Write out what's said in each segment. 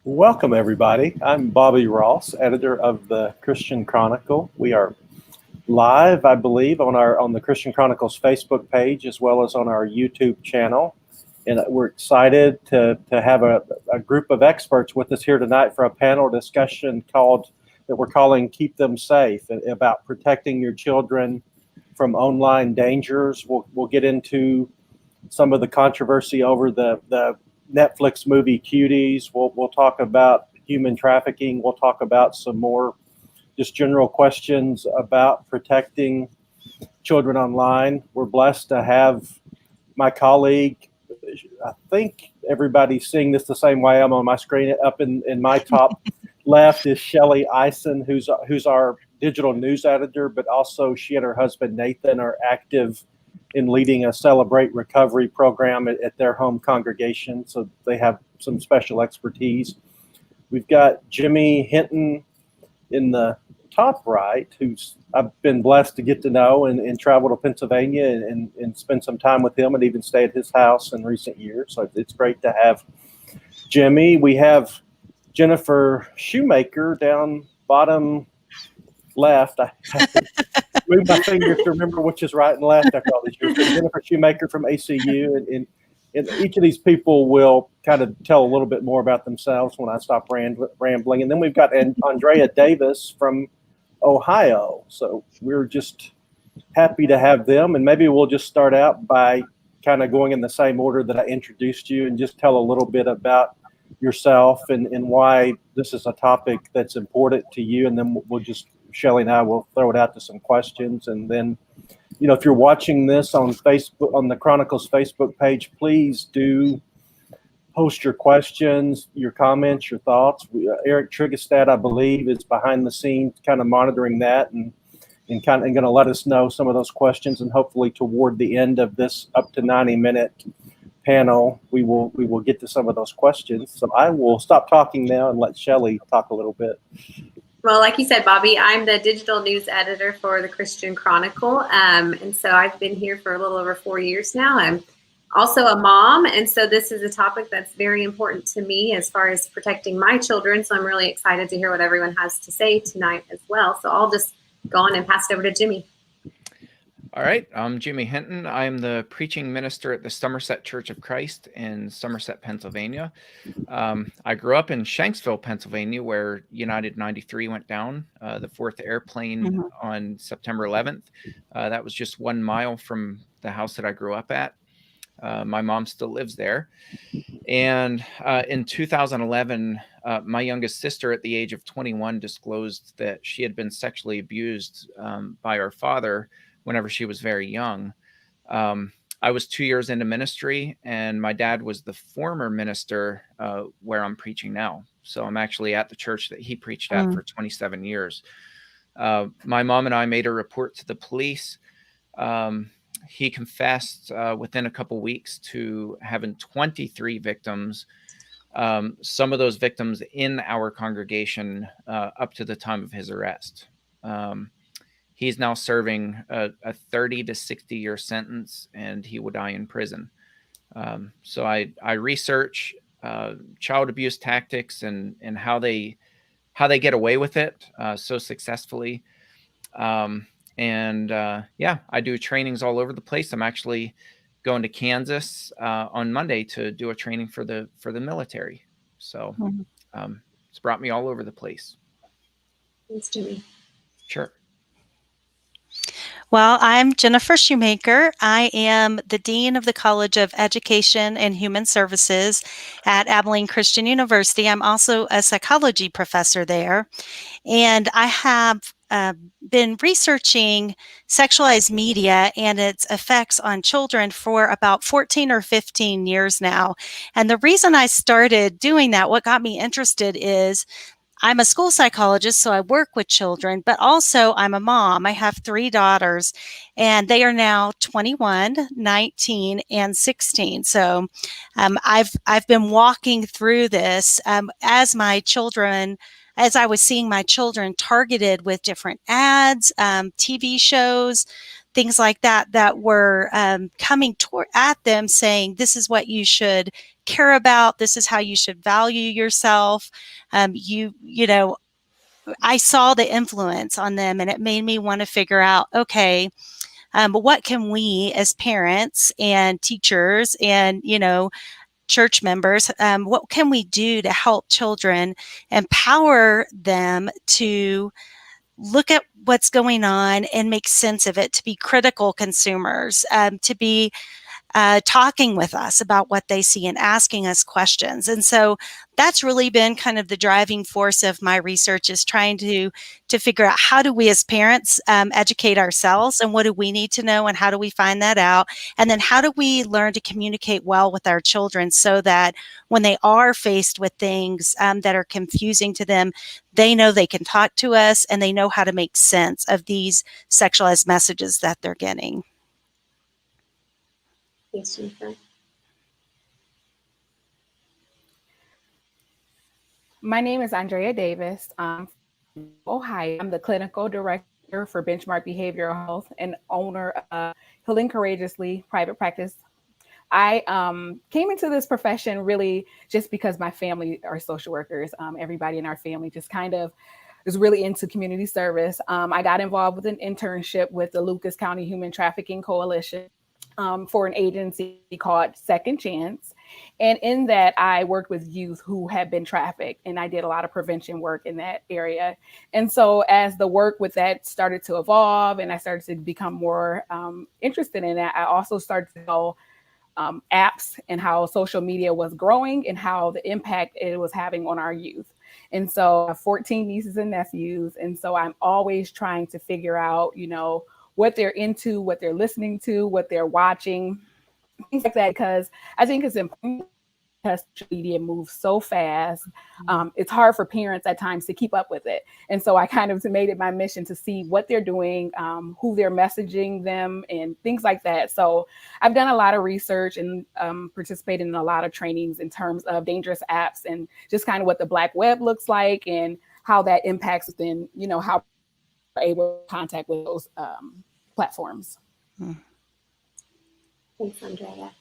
Welcome, everybody. I'm Bobby Ross, editor of the Christian Chronicle. We are live, I believe, on the Christian Chronicle's Facebook page as well as on our YouTube channel. And we're excited to have a group of experts with us here tonight for a panel discussion that we're calling Keep Them Safe, about protecting your children from online dangers. We'll get into some of the controversy over the Netflix movie Cuties. We'll talk about human trafficking. We'll talk about some more just general questions about protecting children online. We're blessed to have my colleague. I think everybody's seeing this the same way. I'm on my screen. Up in my top left is Shelley Eisen, who's our digital news editor, but also she and her husband Nathan are active in leading a Celebrate Recovery program at their home congregation. So they have some special expertise. We've got Jimmy Hinton in the top right, who's I've been blessed to get to know and travel to Pennsylvania and spend some time with him and even stay at his house in recent years. So it's great to have Jimmy. We have Jennifer Shewmaker down bottom left. I have to move my fingers to remember which is right and left after all these years. But Jennifer Shewmaker from ACU, and each of these people will kind of tell a little bit more about themselves when I stop rambling. And then we've got Andrea Davis from Ohio. So we're just happy to have them. And maybe we'll just start out by kind of going in the same order that I introduced you and just tell a little bit about yourself and why this is a topic that's important to you. And then we'll just, Shelley and I will throw it out to some questions. And then, if you're watching this on Facebook, on the Chronicle's Facebook page, please do post your questions, your comments, your thoughts. Eric Trigestad, I believe, is behind the scenes kind of monitoring that and going to let us know some of those questions. And hopefully toward the end of this up to 90-minute panel, we will get to some of those questions. So I will stop talking now and let Shelley talk a little bit. Well, like you said, Bobby, I'm the digital news editor for the Christian Chronicle. And so I've been here for a little over 4 years now. I'm also a mom. And so this is a topic that's very important to me as far as protecting my children. So I'm really excited to hear what everyone has to say tonight as well. So I'll just go on and pass it over to Jimmy. All right, I'm Jimmy Hinton. I'm the preaching minister at the Somerset Church of Christ in Somerset, Pennsylvania. I grew up in Shanksville, Pennsylvania, where United 93 went down, the fourth airplane on September 11th. That was just 1 mile from the house that I grew up at. My mom still lives there. And in 2011, my youngest sister at the age of 21 disclosed that she had been sexually abused by her father whenever she was very young. I was 2 years into ministry, and my dad was the former minister where I'm preaching now. So I'm actually at the church that he preached at for 27 years. My mom and I made a report to the police. He confessed within a couple weeks to having 23 victims, some of those victims in our congregation up to the time of his arrest. He's now serving a 30 to 60 year sentence, and he will die in prison. So I research child abuse tactics and how they get away with it so successfully. I do trainings all over the place. I'm actually going to Kansas on Monday to do a training for the military. So it's brought me all over the place. Thanks, Jimmy. Sure. Well, I'm Jennifer Shewmaker. I am the Dean of the College of Education and Human Services at Abilene Christian University. I'm also a psychology professor there. And I have been researching sexualized media and its effects on children for about 14 or 15 years now. And the reason I started doing that, what got me interested is I'm a school psychologist, so I work with children, but also I'm a mom. I have 3 daughters, and they are now 21, 19, and 16. So I've been walking through this as I was seeing my children targeted with different ads, TV shows things like that were coming at them saying, this is what you should care about. This is how you should value yourself. You know, I saw the influence on them, and it made me want to figure out, okay, what can we as parents and teachers and, you know, church members, what can we do to help children, empower them to look at what's going on and make sense of it, to be critical consumers, to be talking with us about what they see and asking us questions. And so that's really been kind of the driving force of my research, is trying to figure out, how do we as parents educate ourselves, and what do we need to know, and how do we find that out? And then how do we learn to communicate well with our children, so that when they are faced with things that are confusing to them, they know they can talk to us, and they know how to make sense of these sexualized messages that they're getting. Thanks, Jennifer. My name is Andrea Davis. I'm from Ohio. I'm the clinical director for Benchmark Behavioral Health and owner of Healing Courageously private practice. I came into this profession really just because my family are social workers. Everybody in our family just kind of is really into community service. I got involved with an internship with the Lucas County Human Trafficking Coalition for an agency called Second Chance. And in that, I worked with youth who had been trafficked, and I did a lot of prevention work in that area. And so as the work with that started to evolve and I started to become more interested in that, I also started to know apps and how social media was growing and how the impact it was having on our youth. And so I have 14 nieces and nephews. And so I'm always trying to figure out, you know, what they're into, what they're listening to, what they're watching, things like that, because I think it's important, because social media moves so fast. It's hard for parents at times to keep up with it. And so I kind of made it my mission to see what they're doing, who they're messaging them, and things like that. So I've done a lot of research and participated in a lot of trainings in terms of dangerous apps and just kind of what the Black web looks like and how that impacts within, you know, how we're able to contact with those platforms. Thanks, Andrea.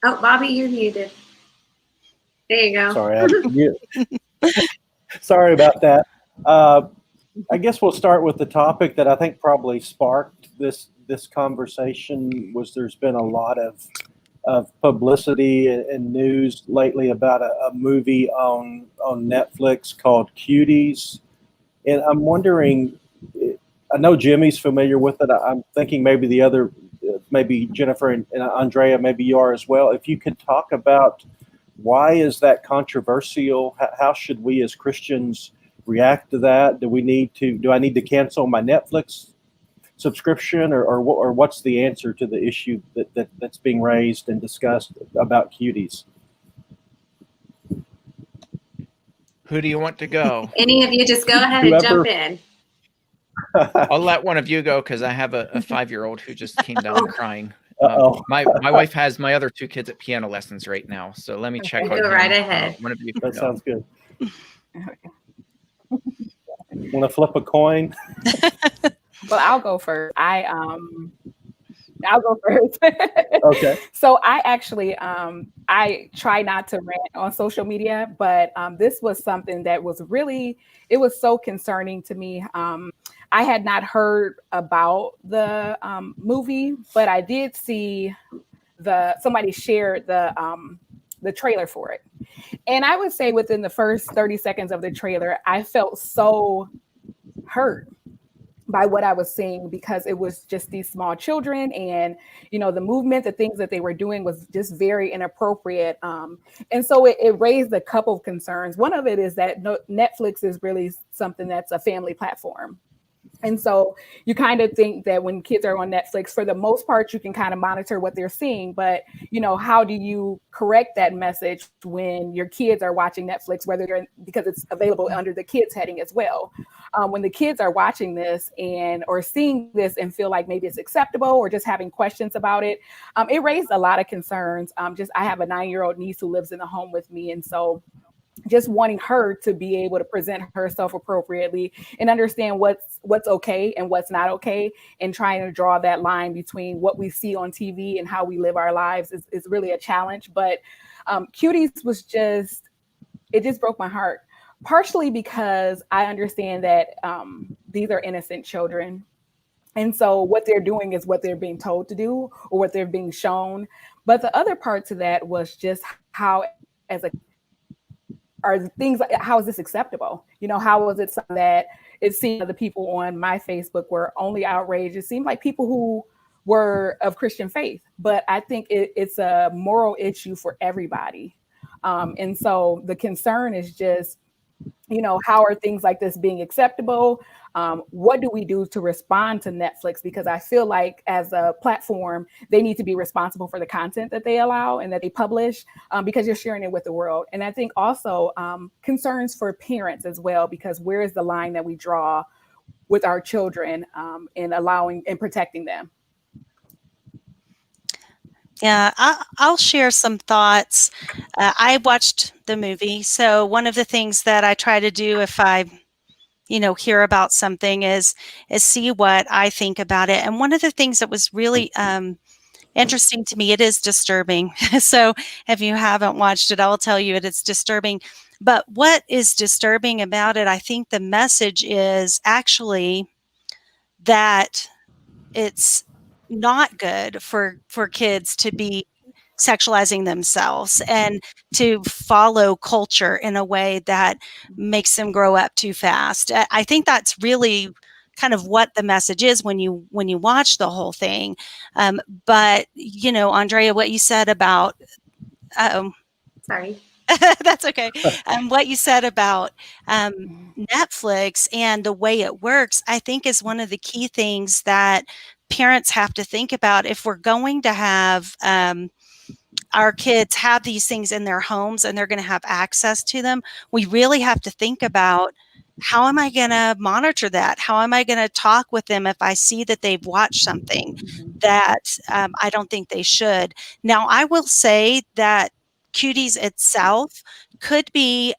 Oh, Bobby, you're muted. There you go. Sorry, sorry about that. I guess we'll start with the topic that I think probably sparked this conversation. There's been a lot of publicity and news lately about a movie on Netflix called Cuties, and I'm wondering. I know Jimmy's familiar with it. I'm thinking maybe the other, maybe Jennifer and Andrea, maybe you are as well. If you could talk about, why is that controversial? How should we as Christians react to that? Do I need to cancel my Netflix subscription, or what's the answer to the issue that's being raised and discussed about Cuties? Who do you want to go? Any of you, just go ahead and jump in. I'll let one of you go, because I have a 5-year-old who just came down crying. My wife has my other 2 kids at piano lessons right now, so let me check on Go him. right ahead. One of you That go. sounds good. Want to flip a coin? Well, I'll go first. I'll go first. Okay. So I actually, I try not to rant on social media, but this was something that was really, it was so concerning to me. I had not heard about the movie, but I did see somebody shared the trailer for it. And I would say within the first 30 seconds of the trailer, I felt so hurt by what I was seeing, because it was just these small children, and, you know, the movement, the things that they were doing was just very inappropriate. And so it raised a couple of concerns. One of it is that Netflix is really something that's a family platform. And so you kind of think that when kids are on Netflix, for the most part, you can kind of monitor what they're seeing. But, you know, how do you correct that message when your kids are watching Netflix, because it's available under the kids heading as well? When the kids are watching this or seeing this and feel like maybe it's acceptable, or just having questions about it, it raised a lot of concerns. I have a 9-year-old niece who lives in the home with me. And so just wanting her to be able to present herself appropriately and understand what's okay and what's not okay, and trying to draw that line between what we see on TV and how we live our lives is really a challenge. But Cuties was just, it just broke my heart, partially because I understand that these are innocent children. And so what they're doing is what they're being told to do or what they're being shown. But the other part to that was just how, as a, are things like, how is this acceptable? You know, how was it something that it seemed the people on my Facebook were only outraged? It seemed like people who were of Christian faith, but I think it's a moral issue for everybody. And so the concern is just, you know, how are things like this being acceptable? What do we do to respond to Netflix? Because I feel like as a platform, they need to be responsible for the content that they allow and that they publish, because you're sharing it with the world. And I think also concerns for parents as well, because where is the line that we draw with our children in allowing and protecting them? Yeah, I'll share some thoughts. I watched the movie, so one of the things that I try to do if I, hear about something is see what I think about it. And one of the things that was really interesting to me, it is disturbing. So if you haven't watched it, I'll tell you it's disturbing. But what is disturbing about it, I think the message is actually that it's not good for kids to be sexualizing themselves and to follow culture in a way that makes them grow up too fast. I think that's really kind of what the message is when you watch the whole thing. But Andrea, what you said about Sorry. that's okay. What you said about Netflix and the way it works, I think is one of the key things that parents have to think about if we're going to have our kids have these things in their homes and they're going to have access to them. We really have to think about, how am I going to monitor that? How am I going to talk with them if I see that they've watched something that I don't think they should? Now, I will say that Cuties itself could be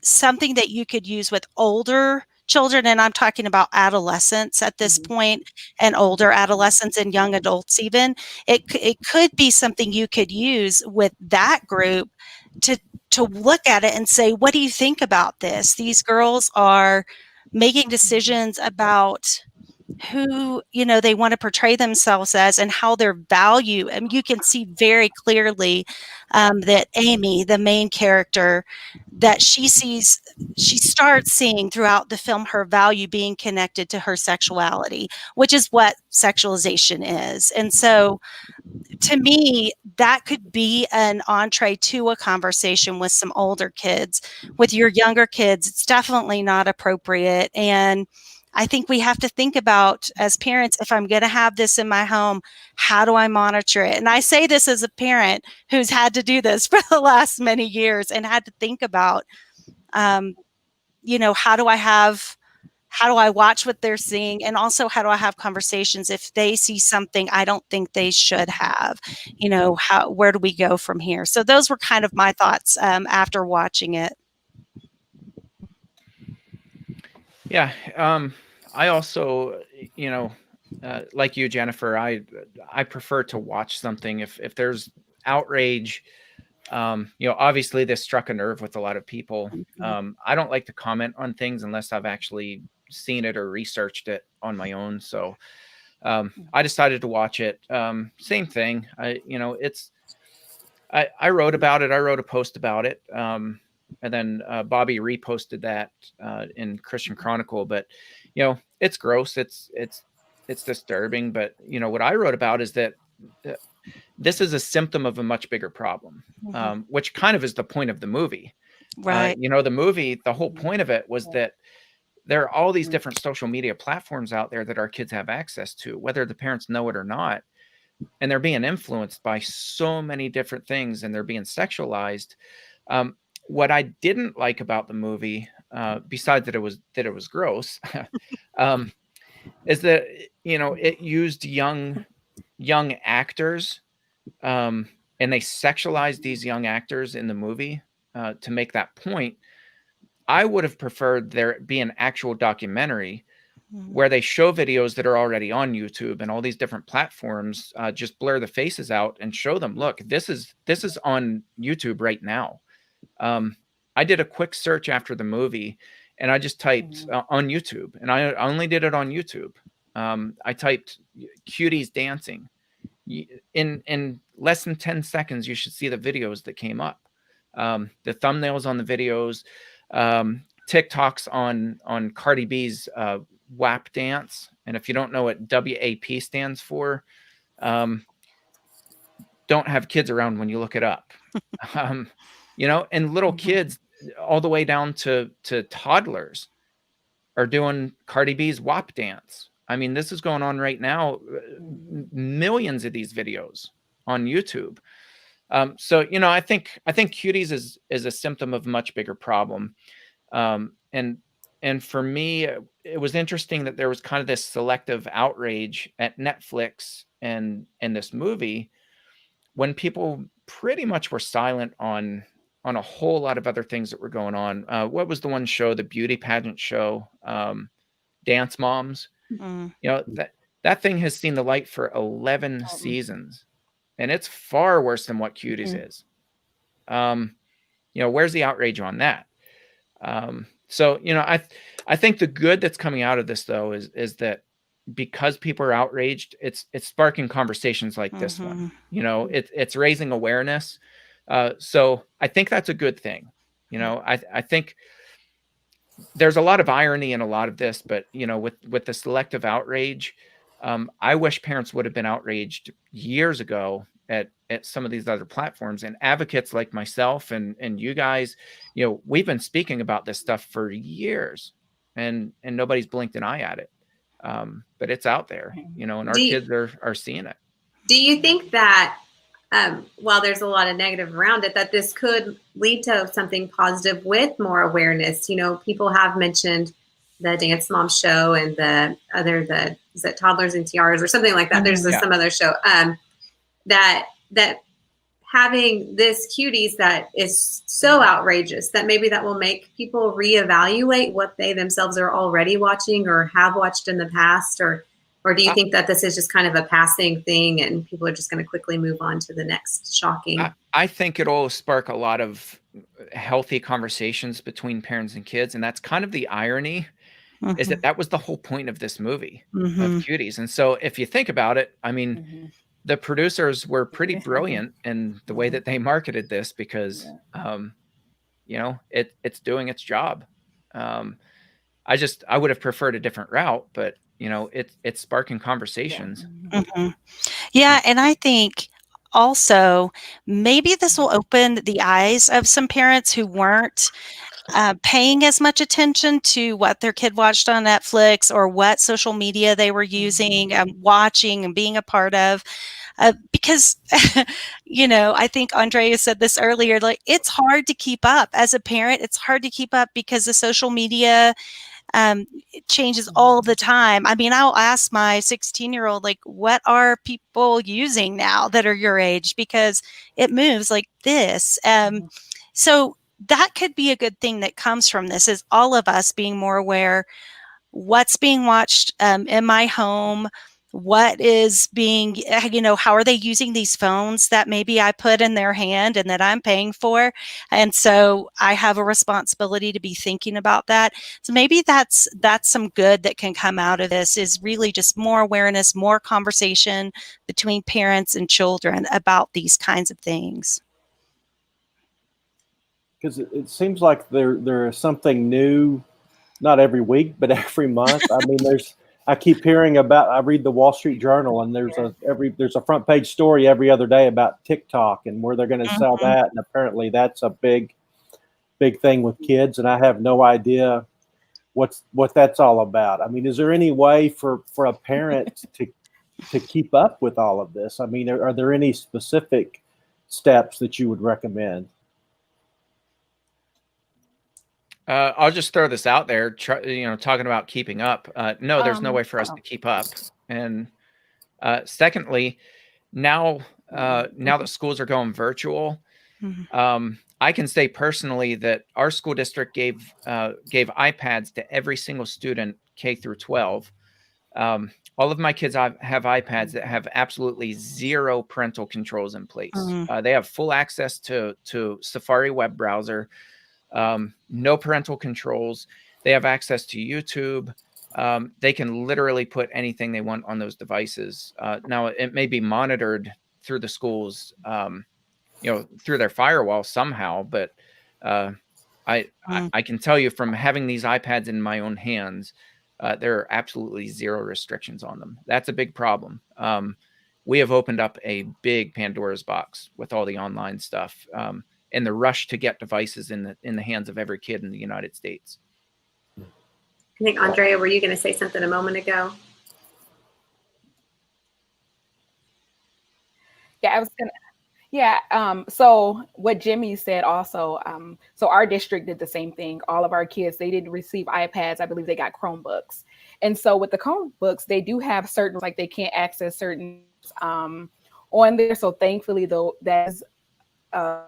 something that you could use with older children, and I'm talking about adolescents at this point, and older adolescents and young adults even. It could be something you could use with that group to look at it and say, what do you think about this? These girls are making decisions about who they want to portray themselves as and how their value. And you can see very clearly that Amy, the main character, that she starts seeing throughout the film her value being connected to her sexuality, which is what sexualization is. And so to me, that could be an entree to a conversation with some older kids. With your younger kids, it's definitely not appropriate. And I think we have to think about, as parents, if I'm going to have this in my home, how do I monitor it? And I say this as a parent who's had to do this for the last many years and had to think about, how do I watch what they're seeing? And also, how do I have conversations if they see something I don't think they should have? Where do we go from here? So those were kind of my thoughts after watching it. Yeah. I also, like you, Jennifer, I prefer to watch something if there's outrage. Obviously this struck a nerve with a lot of people. I don't like to comment on things unless I've actually seen it or researched it on my own. So I decided to watch it. Same thing. I wrote about it. I wrote a post about it. And then Bobby reposted that in Christian Chronicle. But it's gross. It's disturbing. But what I wrote about is that this is a symptom of a much bigger problem, which kind of is the point of the movie. Right. The movie, the whole point of it was that there are all these different social media platforms out there that our kids have access to, whether the parents know it or not. And they're being influenced by so many different things, and they're being sexualized. What I didn't like about the movie, besides that it was gross, is that it used young actors, and they sexualized these young actors in the movie. to make that point. I would have preferred there be an actual documentary where they show videos that are already on YouTube and all these different platforms, just blur the faces out and show them, look, this is on YouTube right now. I did a quick search after the movie, and I just typed on YouTube, and I only did it on YouTube. I typed cuties dancing. In less than 10 seconds, you should see the videos that came up. The thumbnails on the videos, TikToks on Cardi B's WAP dance. And if you don't know what WAP stands for, don't have kids around when you look it up. And little kids all the way down to toddlers are doing Cardi B's WAP dance. I mean, this is going on right now. Millions of these videos on YouTube. So, I think cuties is a symptom of a much bigger problem. And for me, it was interesting that there was kind of this selective outrage at Netflix and this movie when people pretty much were silent on a whole lot of other things that were going on. What was the one show, the beauty pageant show, Dance Moms? That thing has seen the light for 11 seasons, and it's far worse than what Cuties is. Where's the outrage on that? So, I think the good that's coming out of this, though, is that because people are outraged, it's sparking conversations like this one. It's raising awareness. So I think that's a good thing. I think there's a lot of irony in a lot of this, but with the selective outrage, I wish parents would have been outraged years ago at some of these other platforms, and advocates like myself and you guys, we've been speaking about this stuff for years, and nobody's blinked an eye at it. But it's out there, and our kids are seeing it. Do you think that while there's a lot of negative around it, that this could lead to something positive with more awareness? People have mentioned the Dance Mom show and is it Toddlers and Tiaras or something like that? There's some other show that having this Cuties that is so outrageous that maybe that will make people reevaluate what they themselves are already watching or have watched in the past, or do you think that this is just kind of a passing thing and people are just going to quickly move on to the next shocking? I think it'll spark a lot of healthy conversations between parents and kids, and that's kind of the irony, is that was the whole point of this movie, of Cuties. And so if you think about it, I mean, the producers were pretty brilliant in the way that they marketed this, because, it's doing its job. I would have preferred a different route, but it's sparking conversations. Yeah. And I think also maybe this will open the eyes of some parents who weren't paying as much attention to what their kid watched on Netflix or what social media they were using and watching and being a part of. Because, I think Andrea said this earlier, like, it's hard to keep up as a parent. It's hard to keep up because the social media it changes all the time. I mean, I'll ask my 16-year-old, like, what are people using now that are your age? Because it moves like this. So that could be a good thing that comes from this, is all of us being more aware what's being watched in my home, what is being, how are they using these phones that maybe I put in their hand and that I'm paying for? And so I have a responsibility to be thinking about that. So maybe that's some good that can come out of this, is really just more awareness, more conversation between parents and children about these kinds of things. Because it seems like there is something new, not every week, but every month. I mean, I keep hearing about, I read the Wall Street Journal, and there's a front page story every other day about TikTok and where they're going to sell that. And apparently that's a big thing with kids. And I have no idea what that's all about. I mean, is there any way for a parent to keep up with all of this? I mean, are there any specific steps that you would recommend? I'll just throw this out there, talking about keeping up. No, there's no way for us to keep up. And secondly, now that schools are going virtual, I can say personally that our school district gave iPads to every single student K through 12. All of my kids have iPads that have absolutely zero parental controls in place. They have full access to Safari web browser, no parental controls. They have access to YouTube. They can literally put anything they want on those devices. Now, it may be monitored through the schools, through their firewall somehow, but I can tell you from having these iPads in my own hands, there are absolutely zero restrictions on them. That's a big problem. We have opened up a big Pandora's box with all the online stuff, and the rush to get devices in the hands of every kid in the United States. I think, Andrea, were you going to say something a moment ago? Yeah, I was going to. Yeah. So what Jimmy said also, so our district did the same thing. All of our kids, they didn't receive iPads. I believe they got Chromebooks. And so with the Chromebooks, they do have certain, like they can't access certain on there. So thankfully, though, that's a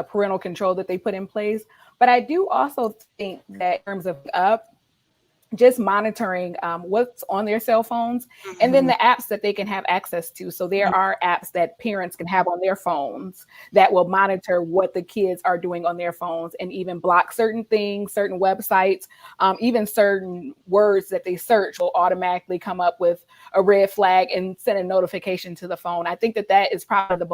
parental control that they put in place. But I do also think that in terms of just monitoring what's on their cell phones, and then the apps that they can have access to. So there are apps that parents can have on their phones that will monitor what the kids are doing on their phones, and even block certain things, certain websites, even certain words that they search will automatically come up with a red flag and send a notification to the phone. I think that is probably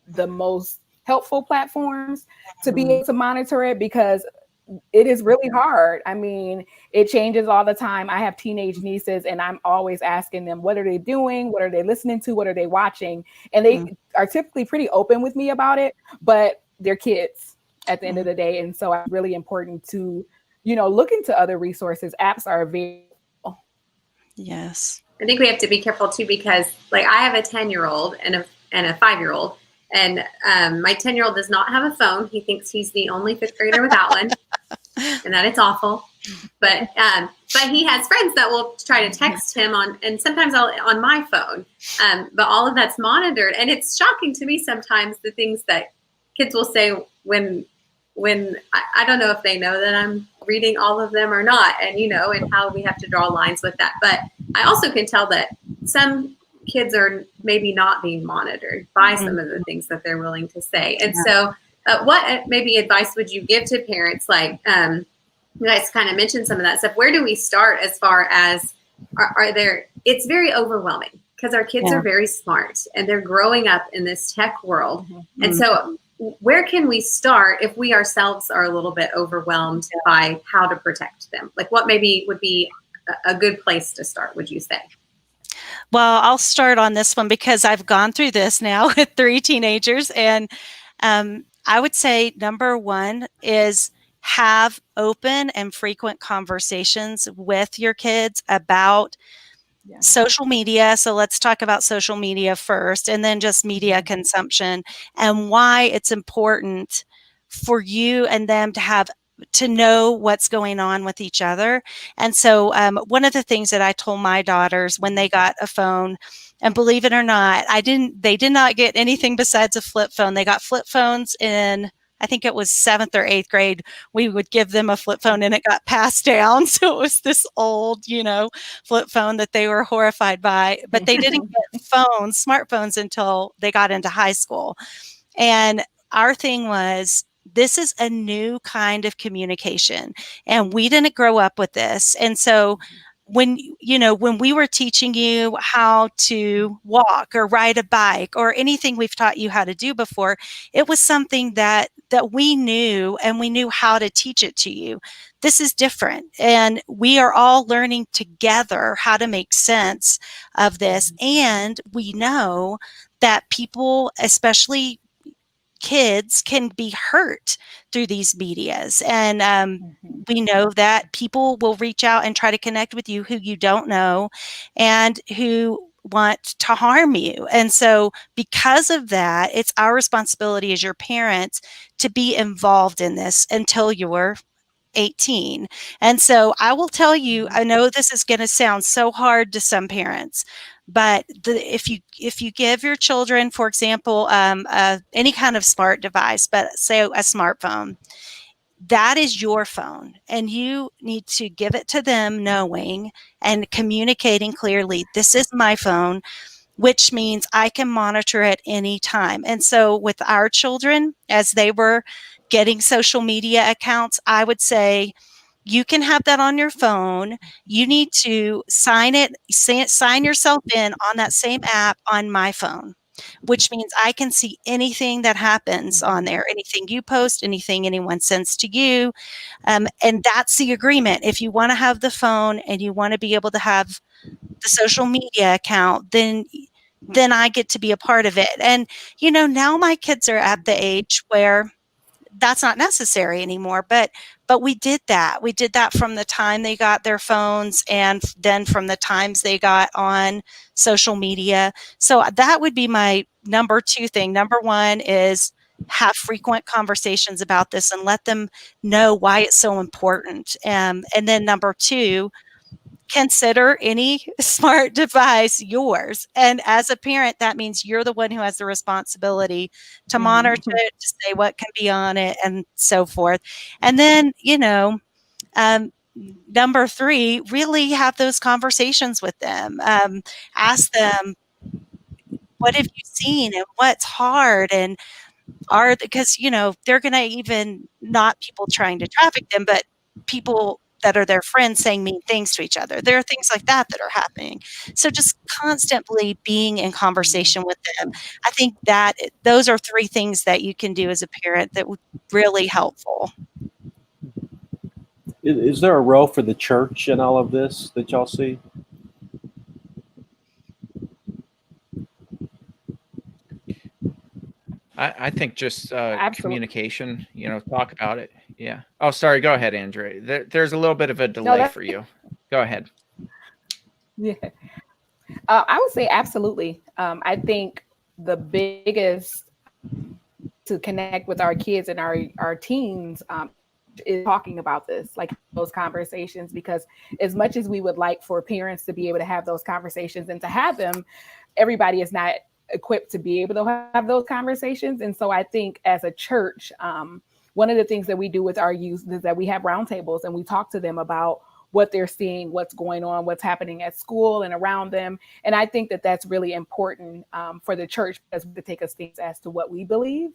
the most helpful platforms to be able to monitor it, because it is really hard. I mean, it changes all the time. I have teenage nieces, and I'm always asking them, what are they doing? What are they listening to? What are they watching? And they are typically pretty open with me about it, but they're kids at the end of the day. And so it's really important to, look into other resources. Apps are available. Yes. I think we have to be careful too, because like I have a 10-year-old and a 5-year-old, and my 10-year-old does not have a phone. He thinks he's the only fifth grader without one, and that it's awful. But he has friends that will try to text him and sometimes on my phone. But all of that's monitored, and it's shocking to me sometimes the things that kids will say when I don't know if they know that I'm reading all of them or not, and and how we have to draw lines with that. But I also can tell that some kids are maybe not being monitored by some of the things that they're willing to say. And so what maybe advice would you give to parents? Like you guys kind of mentioned some of that stuff. Where do we start as far as it's very overwhelming because our kids are very smart and they're growing up in this tech world. And so where can we start if we ourselves are a little bit overwhelmed by how to protect them? Like what maybe would be a good place to start, would you say? Well, I'll start on this one because I've gone through this now with 3 teenagers. And I would say number one is have open and frequent conversations with your kids about social media. So let's talk about social media first, and then just media consumption and why it's important for you and them to know what's going on with each other. And so one of the things that I told my daughters when they got a phone, and believe it or not, they did not get anything besides a flip phone. They got flip phones in, I think it was 7th or 8th grade. We would give them a flip phone and it got passed down. So it was this old, flip phone that they were horrified by, but they didn't get smartphones until they got into high school. And our thing was, this is a new kind of communication, and we didn't grow up with this. And so when we were teaching you how to walk or ride a bike or anything we've taught you how to do before, it was something that we knew, and we knew how to teach it to you. This is different, and we are all learning together how to make sense of this. And we know that people, especially kids, can be hurt through these medias. And we know that people will reach out and try to connect with you who you don't know and who want to harm you. And so because of that, it's our responsibility as your parents to be involved in this until you're 18. And so I will tell you, I know this is going to sound so hard to some parents, But if you give your children, for example, any kind of smart device, but say a smartphone, that is your phone, and you need to give it to them knowing and communicating clearly, this is my phone, which means I can monitor at any time. And so with our children, as they were getting social media accounts, I would say, you can have that on your phone. You need to sign yourself in on that same app on my phone, which means I can see anything that happens on there, anything you post, anything anyone sends to you. And that's the agreement. If you want to have the phone and you want to be able to have the social media account, then I get to be a part of it. And, now my kids are at the age where that's not necessary anymore. But we did that. We did that from the time they got their phones and then from the times they got on social media. So that would be my number 2 thing. Number 1 is have frequent conversations about this and let them know why it's so important. And then number 2, consider any smart device yours. And as a parent, that means you're the one who has the responsibility to monitor it, to say what can be on it, and so forth. And then, number 3, really have those conversations with them. Ask them, what have you seen and what's hard? And because, they're going to, even not people trying to traffic them, but people that are their friends saying mean things to each other. There are things like that are happening. So just constantly being in conversation with them. I think that those are 3 things that you can do as a parent that would really helpful. Is there a role for the church in all of this that y'all see? I think just communication, talk about it. Yeah. Oh, sorry. Go ahead, Andrea. There's a little bit of a delay for you. Go ahead. Yeah. I would say absolutely. I think the biggest to connect with our kids and our teens is talking about this, like those conversations, because as much as we would like for parents to be able to have those conversations and to have them, everybody is not equipped to be able to have those conversations. And so I think as a church, one of the things that we do with our youth is that we have roundtables and we talk to them about what they're seeing, what's going on, what's happening at school and around them. And I think that that's really important for the church, because we take a stance as to what we believe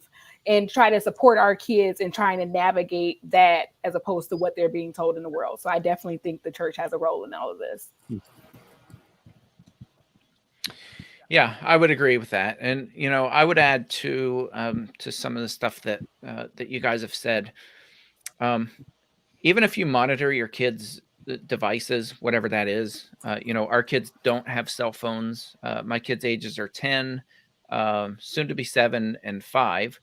and try to support our kids in trying to navigate that as opposed to what they're being told in the world. So I definitely think the church has a role in all of this. Yeah, I would agree with that. And, I would add to some of the stuff that you guys have said. Even if you monitor your kids' devices, whatever that is, our kids don't have cell phones. My kids' ages are 10, soon to be 7 and 5.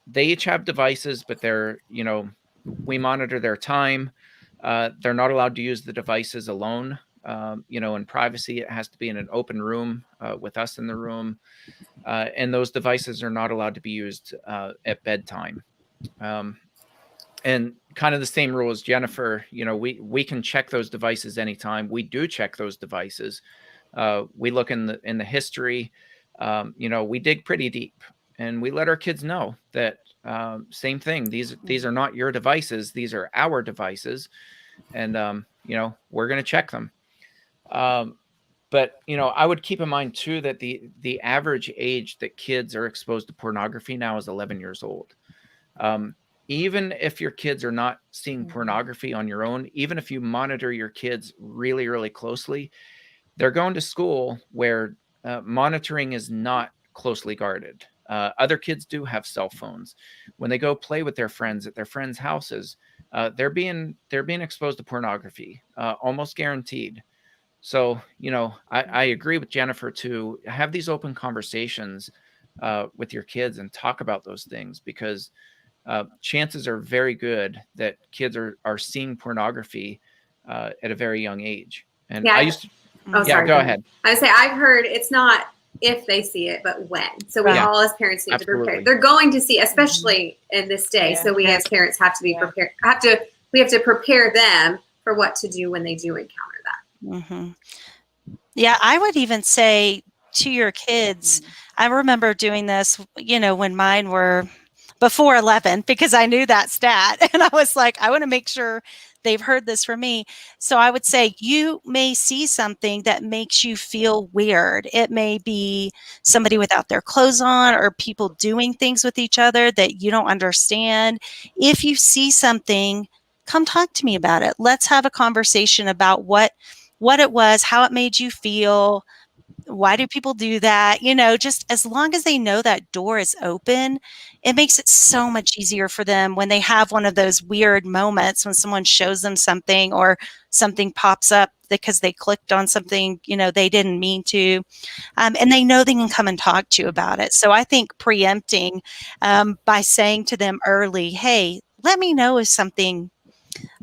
They each have devices, but we monitor their time. They're not allowed to use the devices alone. In privacy, it has to be in an open room with us in the room. And those devices are not allowed to be used at bedtime. And kind of the same rule as Jennifer, we can check those devices anytime. We do check those devices. We look in the history, we dig pretty deep, and we let our kids know that same thing. These are not your devices. These are our devices. And, we're going to check them. But, I would keep in mind too, that the average age that kids are exposed to pornography now is 11 years old. Even if your kids are not seeing pornography on your own, even if you monitor your kids really, really closely, they're going to school where monitoring is not closely guarded. Other kids do have cell phones. When they go play with their friends at their friends' houses, they're being exposed to pornography, almost guaranteed. So, I agree with Jennifer to have these open conversations with your kids and talk about those things, because chances are very good that kids are seeing pornography at a very young age. And yeah, I used to. Sorry, go ahead. I say I've heard it's not if they see it, but when. So we all as parents need to prepare. They're going to see, especially in this day. Yeah. So we as parents have to be prepared. We have to prepare them for what to do when they do encounter that. Mm-hmm. Yeah, I would even say to your kids, I remember doing this, when mine were before 11, because I knew that stat. And I was like, I want to make sure they've heard this from me. So I would say, you may see something that makes you feel weird. It may be somebody without their clothes on, or people doing things with each other that you don't understand. If you see something, come talk to me about it. Let's have a conversation about what it was, how it made you feel. Why do people do that? Just as long as they know that door is open, it makes it so much easier for them when they have one of those weird moments when someone shows them something, or something pops up because they clicked on something, they didn't mean to. And they know they can come and talk to you about it. So I think preempting, by saying to them early, hey, let me know if something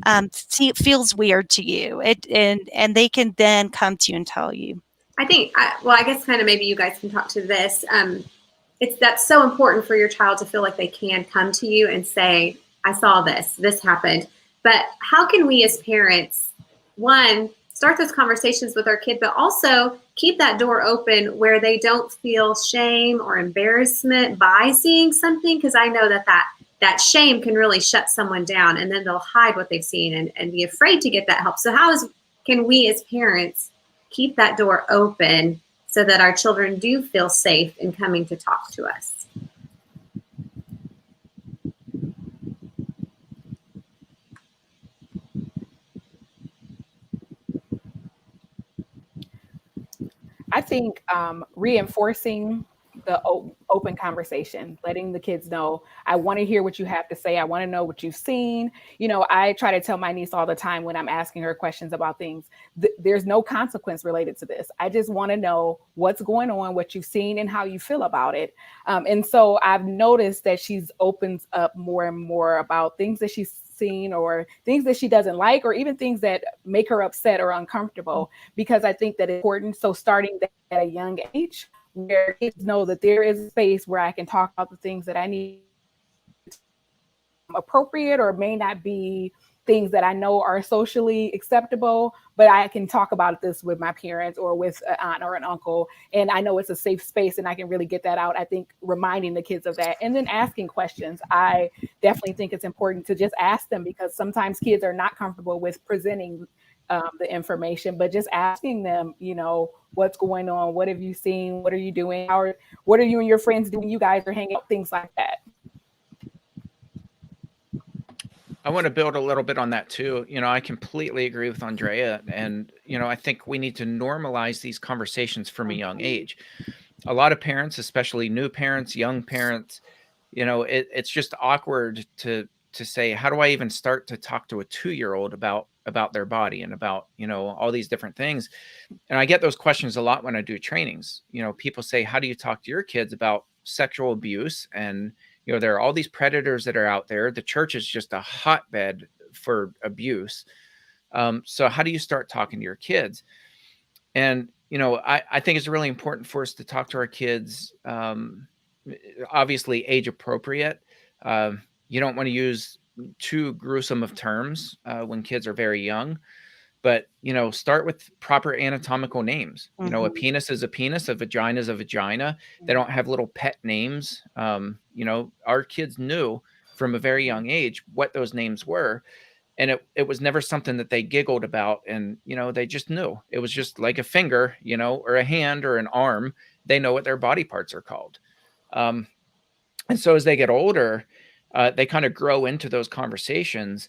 it feels weird to you. And they can then come to you and tell you. I think, I guess kind of maybe you guys can talk to this. That's so important for your child to feel like they can come to you and say, I saw this happened. But how can we as parents, one, start those conversations with our kid, but also keep that door open where they don't feel shame or embarrassment by seeing something? Because I know that shame can really shut someone down, and then they'll hide what they've seen and be afraid to get that help. So can we as parents keep that door open so that our children do feel safe in coming to talk to us? I think reinforcing the open conversation, letting the kids know, I want to hear what you have to say. I want to know what you've seen. I try to tell my niece all the time when I'm asking her questions about things, there's no consequence related to this. I just want to know what's going on, what you've seen, and how you feel about it. And so I've noticed that she's opens up more and more about things that she's seen, or things that she doesn't like, or even things that make her upset or uncomfortable, because I think that it's important. So starting at a young age, where kids know that there is a space where I can talk about the things that I need, appropriate or may not be things that I know are socially acceptable, but I can talk about this with my parents or with an aunt or an uncle, and I know it's a safe space and I can really get that out. I think reminding the kids of that, and then asking questions. I definitely think it's important to just ask them, because sometimes kids are not comfortable with presenting the information, but just asking them, what's going on? What have you seen? What are you doing? What are you and your friends doing? You guys are hanging out, things like that. I want to build a little bit on that too. I completely agree with Andrea. And, I think we need to normalize these conversations from a young age. A lot of parents, especially new parents, young parents, it's just awkward to say, how do I even start to talk to a 2-year-old about their body and about, all these different things. And I get those questions a lot when I do trainings. People say, how do you talk to your kids about sexual abuse? And, there are all these predators that are out there. The church is just a hotbed for abuse. So how do you start talking to your kids? And, I think it's really important for us to talk to our kids, obviously age appropriate. You don't want to use too gruesome of terms when kids are very young, but, start with proper anatomical names. A penis is a penis, a vagina is a vagina. They don't have little pet names. Our kids knew from a very young age what those names were. And it was never something that they giggled about. And, they just knew. It was just like a finger, or a hand or an arm. They know what their body parts are called. And so as they get older, they kind of grow into those conversations.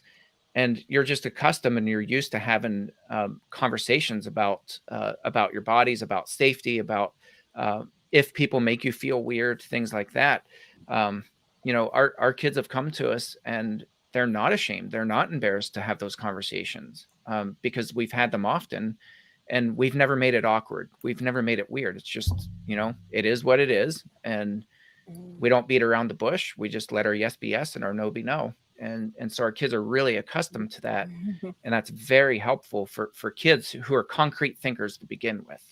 And you're just accustomed and you're used to having conversations about your bodies, about safety, about if people make you feel weird, things like that. Our kids have come to us and they're not ashamed. They're not embarrassed to have those conversations because we've had them often and we've never made it awkward. We've never made it weird. It's just, it is what it is. And we don't beat around the bush. We just let our yes be yes and our no be no. And so our kids are really accustomed to that. And that's very helpful for kids who are concrete thinkers to begin with.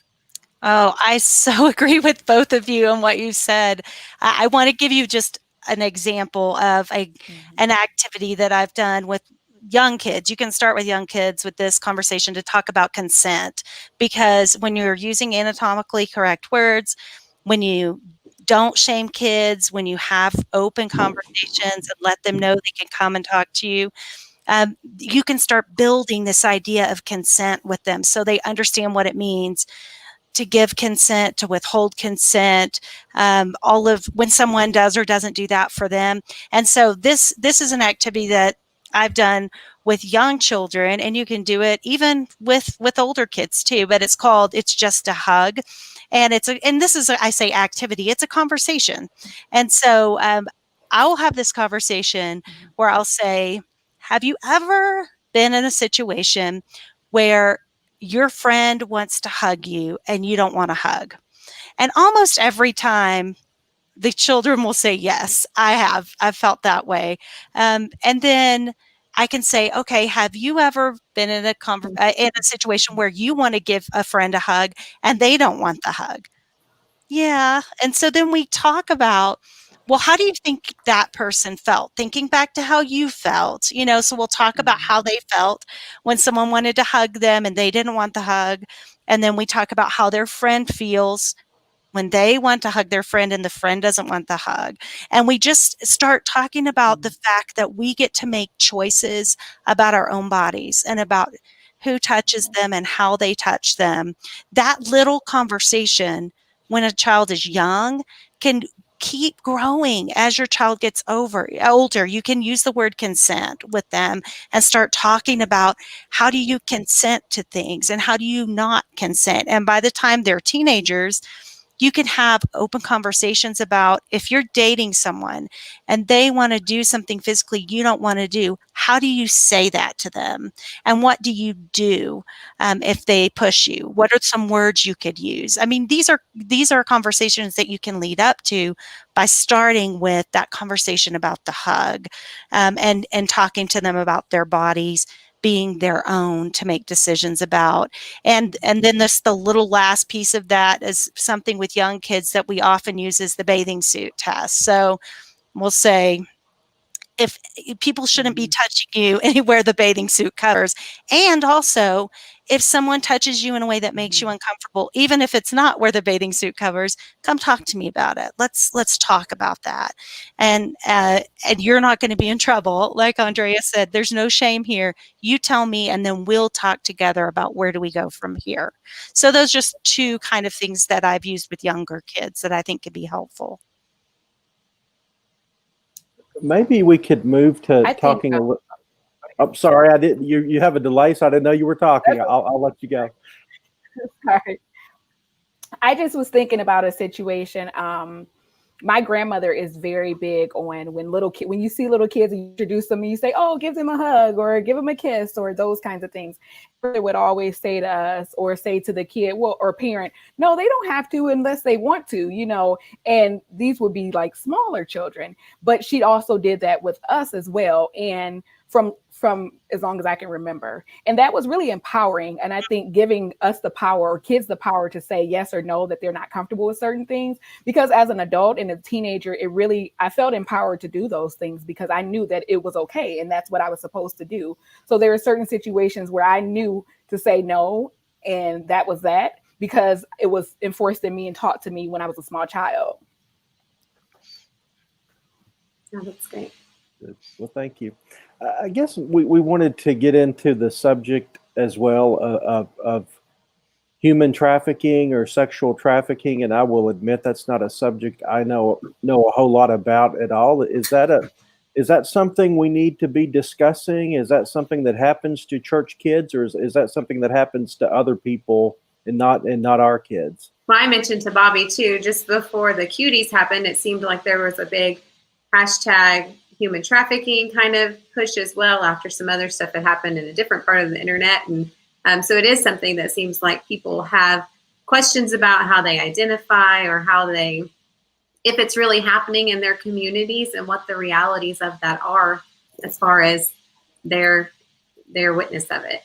Oh, I so agree with both of you on what you said. I want to give you just an example of an activity that I've done with young kids, you can start with young kids with this conversation to talk about consent, because when you're using anatomically correct words, when you don't shame kids, when you have open conversations and let them know they can come and talk to you, you can start building this idea of consent with them so they understand what it means to give consent, to withhold consent, all of when someone does or doesn't do that for them. And so this is an activity that I've done with young children, and you can do it even with older kids too, but it's just a hug. And this is I say activity, it's a conversation. And so I will have this conversation where I'll say, have you ever been in a situation where your friend wants to hug you and you don't want to hug? And almost every time the children will say, yes, I've felt that way. And then I can say, okay, have you ever been in a situation where you want to give a friend a hug and they don't want the hug? Yeah. And so then we talk about, well, how do you think that person felt? Thinking back to how you felt, so we'll talk about how they felt when someone wanted to hug them and they didn't want the hug. And then we talk about how their friend feels when they want to hug their friend and the friend doesn't want the hug. And we just start talking about the fact that we get to make choices about our own bodies and about who touches them and how they touch them. That little conversation when a child is young can keep growing as your child gets older. You can use the word consent with them and start talking about how do you consent to things and how do you not consent. And by the time they're teenagers, you can have open conversations about if you're dating someone and they want to do something physically you don't want to do, how do you say that to them? And what do you do if they push you? What are some words you could use? I mean, these are conversations that you can lead up to by starting with that conversation about the hug, and talking to them about their bodies being their own to make decisions about. And then the little last piece of that is something with young kids that we often use is the bathing suit test. So we'll say, if people shouldn't be touching you anywhere the bathing suit covers. And also, if someone touches you in a way that makes you uncomfortable, even if it's not where the bathing suit covers, come talk to me about it. Let's talk about that. And you're not going to be in trouble. Like Andrea said, there's no shame here. You tell me, and then we'll talk together about where do we go from here. So those are just two kind of things that I've used with younger kids that I think could be helpful. Maybe we could move to I think, talking a little. I'm sorry, I didn't. You have a delay, so I didn't know you were talking. I'll let you go. Sorry. I just was thinking about a situation. My grandmother is very big on when you see little kids and you introduce them and you say, oh, give them a hug or give them a kiss or those kinds of things. They would always say to us or say to the kid, well, or parent, no, they don't have to unless they want to, and these would be like smaller children. But she also did that with us as well. And from as long as I can remember. And that was really empowering. And I think giving us the power, or kids the power to say yes or no, that they're not comfortable with certain things. Because as an adult and a teenager, I felt empowered to do those things because I knew that it was okay. And that's what I was supposed to do. So there are certain situations where I knew to say no. And that was that, because it was enforced in me and taught to me when I was a small child. Oh, that's great. Well, thank you. I guess we wanted to get into the subject as well of human trafficking or sexual trafficking, and I will admit that's not a subject I know a whole lot about at all. Is that something we need to be discussing? Is that something that happens to church kids, or is that something that happens to other people and not our kids? Well, I mentioned to Bobby too, just before the cuties happened, it seemed like there was a big hashtag human trafficking kind of push as well after some other stuff that happened in a different part of the internet. And so it is something that seems like people have questions about how they identify or if it's really happening in their communities and what the realities of that are as far as their witness of it.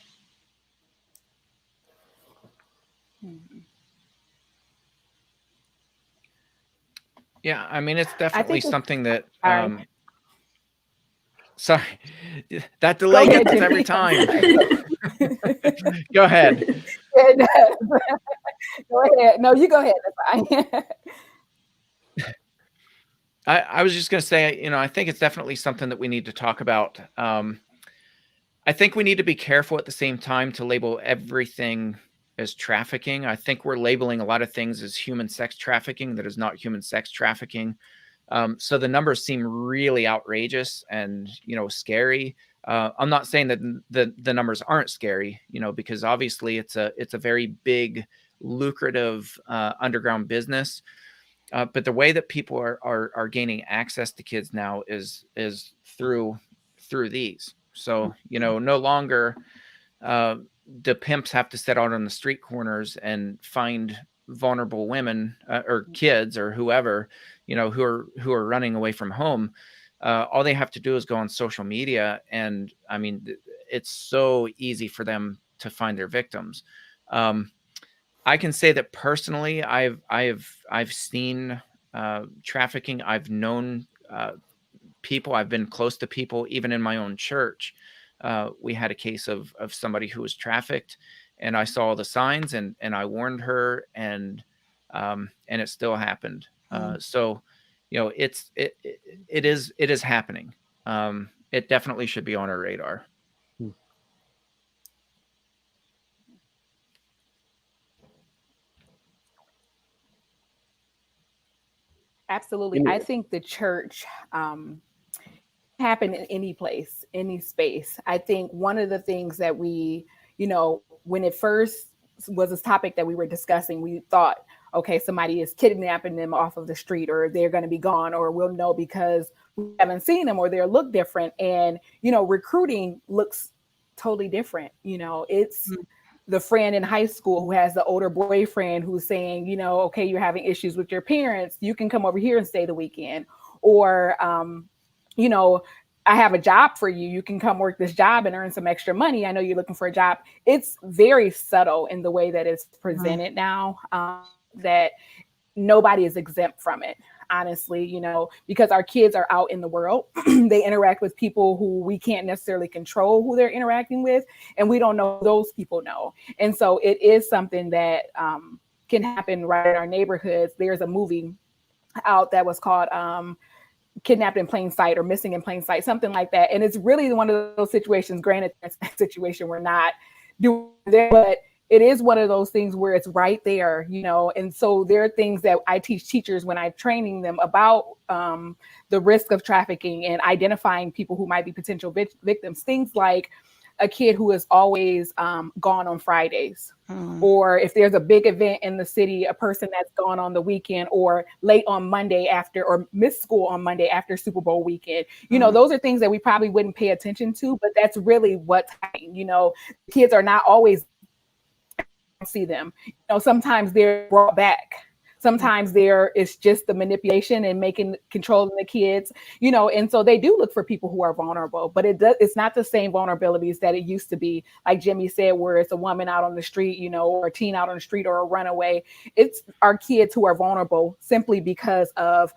Yeah, I mean, it's definitely something that Sorry, that Go delay ahead, gets us every Jimmy. time. Go ahead. It does. Go ahead. No, you go ahead. That's fine. I was just going to say, I think it's definitely something that we need to talk about. I think we need to be careful at the same time to label everything as trafficking. I think we're labeling a lot of things as human sex trafficking that is not human sex trafficking. So the numbers seem really outrageous and, scary. I'm not saying that the numbers aren't scary, because obviously it's a very big, lucrative underground business. But the way that people are gaining access to kids now is through these. So, no longer the pimps have to set out on the street corners and find vulnerable women or kids or whoever, who are running away from home. All they have to do is go on social media, and I mean, it's so easy for them to find their victims. I can say that personally, I've seen trafficking. I've known people. I've been close to people, even in my own church. We had a case of somebody who was trafficked, and I saw the signs, and I warned her, and it still happened. So, it is happening. It definitely should be on our radar. Absolutely. I think the church happen in any place, any space. I think one of the things that we, when it first was this topic that we were discussing, we thought, okay, somebody is kidnapping them off of the street, or they're going to be gone, or we'll know because we haven't seen them, or they look different. And, recruiting looks totally different. It's the friend in high school who has the older boyfriend who's saying, okay, you're having issues with your parents, you can come over here and stay the weekend. Or, I have a job for you. You can come work this job and earn some extra money. I know you're looking for a job. It's very subtle in the way that it's presented now, that nobody is exempt from it, honestly, because our kids are out in the world. They interact with people who we can't necessarily control who they're interacting with, and we don't know those people know. And so it is something that can happen right in our neighborhoods. There's a movie out that was called Kidnapped in Plain Sight, or Missing in Plain Sight, something like that. And it's really one of those situations, granted, that's a situation we're not doing there, but it is one of those things where it's right there, and so there are things that I teach teachers when I'm training them about the risk of trafficking and identifying people who might be potential victims. Things like a kid who is always gone on Fridays, or if there's a big event in the city, a person that's gone on the weekend, or late on Monday after, or missed school on Monday after Super Bowl weekend. Those are things that we probably wouldn't pay attention to, but that's really what's happening. Kids are not always see them. Sometimes they're brought back. Sometimes it's just the manipulation and controlling the kids, and so they do look for people who are vulnerable, but it's not the same vulnerabilities that it used to be. Like Jimmy said, where it's a woman out on the street, or a teen out on the street, or a runaway. It's our kids who are vulnerable simply because of,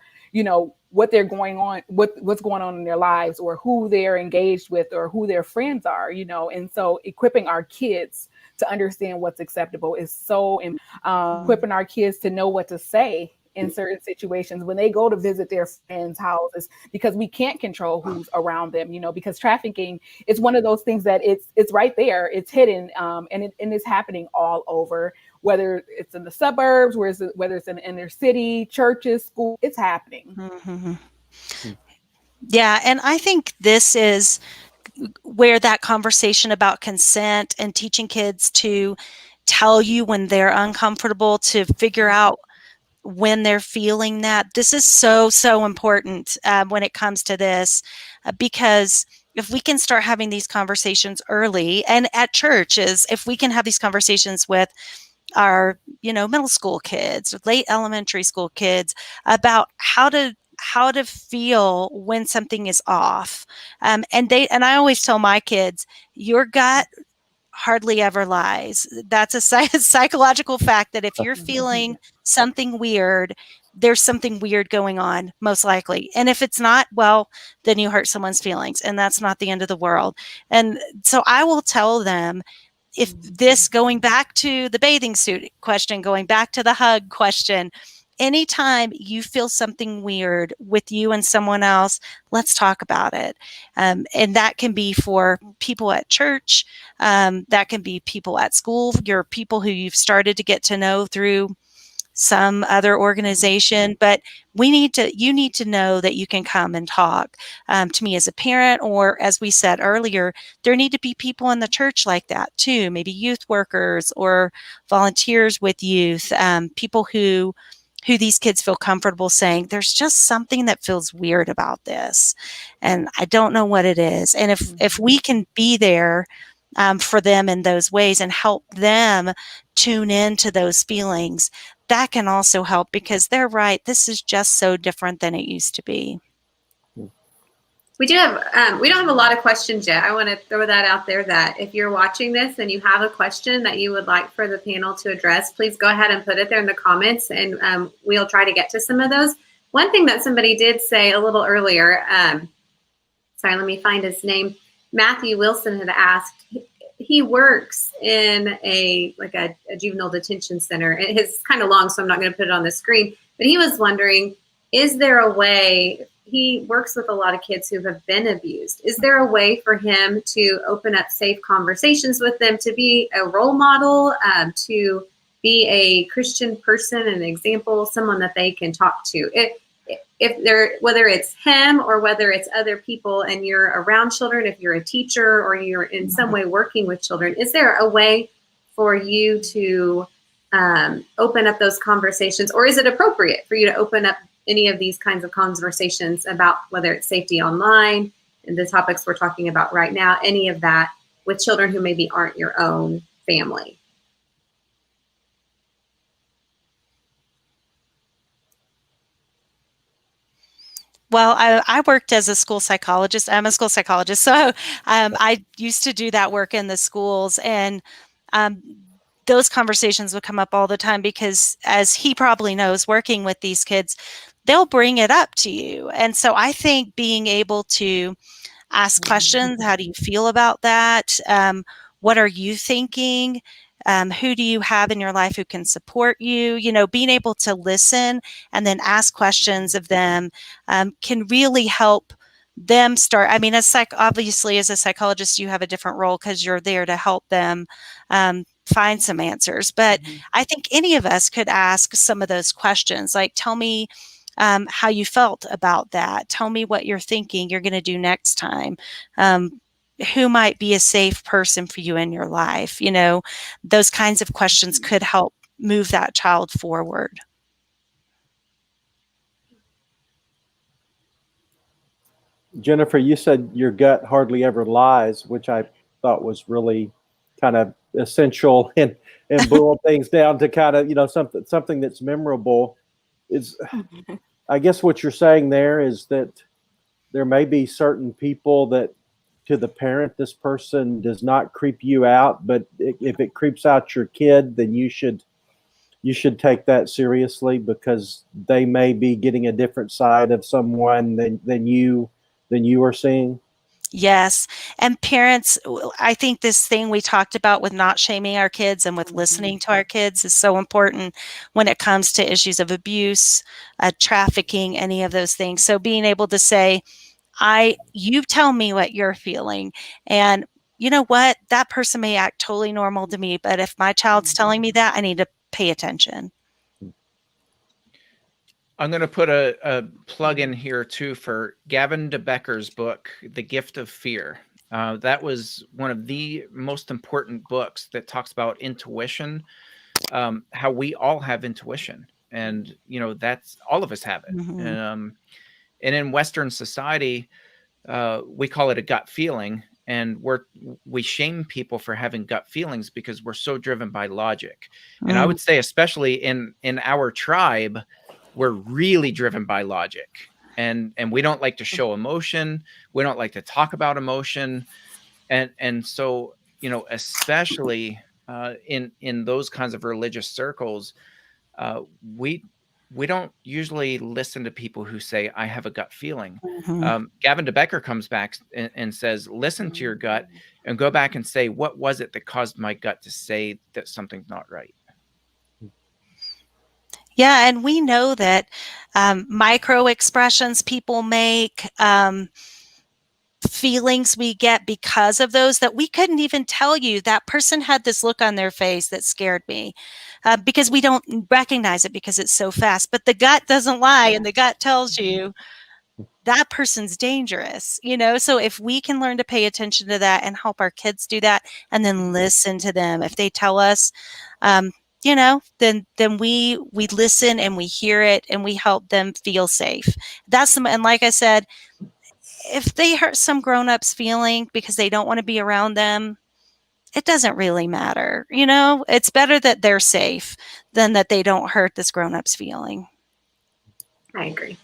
what they're going on, what's going on in their lives, or who they're engaged with, or who their friends are, and so equipping our kids to understand what's acceptable is so equipping our kids to know what to say in certain situations when they go to visit their friends' houses, because we can't control who's around them, because trafficking is one of those things that it's right there, it's hidden, and it's happening all over, whether it's in the suburbs, whether it's in the inner city, churches, school, it's happening. Yeah, and I think this is where that conversation about consent and teaching kids to tell you when they're uncomfortable, to figure out when they're feeling that. This is so important when it comes to this, because if we can start having these conversations early, and at churches, if we can have these conversations with our, middle school kids, late elementary school kids, about how to feel when something is off. And I always tell my kids, your gut hardly ever lies. That's a psychological fact, that if you're feeling something weird, there's something weird going on, most likely. And if it's not, well, then you hurt someone's feelings, and that's not the end of the world. And so I will tell them, if this, going back to the bathing suit question, going back to the hug question, anytime you feel something weird with you and someone else, let's talk about it. And that can be for people at church. That can be people at school, your people who you've started to get to know through some other organization, but you need to know that you can come and talk to me as a parent, or as we said earlier, there need to be people in the church like that too, maybe youth workers or volunteers with youth, people who these kids feel comfortable saying, there's just something that feels weird about this, and I don't know what it is. And if we can be there for them in those ways and help them tune into those feelings, that can also help, because they're right. This is just so different than it used to be. We don't have a lot of questions yet. I want to throw that out there, that if you're watching this and you have a question that you would like for the panel to address, please go ahead and put it there in the comments, and we'll try to get to some of those. One thing that somebody did say a little earlier, sorry, let me find his name. Matthew Wilson had asked, he works in a juvenile detention center. It's kind of long, so I'm not going to put it on the screen, but he was wondering, is there a way, he works with a lot of kids who have been abused. Is there a way for him to open up safe conversations with them, to be a role model, to be a Christian person, an example, someone that they can talk to? If they're, whether it's him or whether it's other people and you're around children, if you're a teacher or you're in some way working with children, is there a way for you to open up those conversations? Or is it appropriate for you to open up any of these kinds of conversations about whether it's safety online and the topics we're talking about right now, any of that, with children who maybe aren't your own family? Well, I worked as a school psychologist. I'm a school psychologist. So I used to do that work in the schools, and those conversations would come up all the time, because, as he probably knows, working with these kids, they'll bring it up to you. And so I think being able to ask questions, how do you feel about that? What are you thinking? Who do you have in your life who can support you? You know, being able to listen and then ask questions of them can really help them start. I mean, obviously, as a psychologist, you have a different role because you're there to help them find some answers. But I think any of us could ask some of those questions, like, tell me how you felt about that. Tell me what you're thinking you're going to do next time. Who might be a safe person for you in your life? You know, those kinds of questions could help move that child forward. Jennifer, you said your gut hardly ever lies, which I thought was really kind of essential and boil things down to kind of, you know, something that's memorable. Is, I guess what you're saying there is that there may be certain people that, to the parent, this person does not creep you out, but if it creeps out your kid, then you should take that seriously, because they may be getting a different side of someone than you are seeing. Yes. And parents, I think this thing we talked about with not shaming our kids and with listening to our kids is so important when it comes to issues of abuse, trafficking, any of those things. So being able to say, you tell me what you're feeling, and you know what, that person may act totally normal to me, but if my child's telling me that, I need to pay attention. I'm going to put a plug in here too for Gavin de Becker's book, The Gift of Fear. That was one of the most important books that talks about intuition, how we all have intuition, and you know, that's, all of us have it. And in Western society, we call it a gut feeling, and we shame people for having gut feelings because we're so driven by logic. And I would say, especially in our tribe, we're really driven by logic, and we don't like to show emotion. We don't like to talk about emotion. And so, you know, especially in those kinds of religious circles, we we don't usually listen to people who say, I have a gut feeling. Mhm. Gavin DeBecker comes back and says, listen to your gut and go back and say, what was it that caused my gut to say that something's not right? Yeah, and we know that micro expressions people make, feelings we get because of those, that we couldn't even tell you that person had this look on their face that scared me, because we don't recognize it because it's so fast. But the gut doesn't lie, and the gut tells you that person's dangerous, so if we can learn to pay attention to that and help our kids do that, and then listen to them if they tell us, then we listen and we hear it and we help them feel safe. And like I said, if they hurt some grown-ups feeling because they don't want to be around them, it doesn't really matter. It's better that they're safe than that they don't hurt this grown-up's feeling. I agree.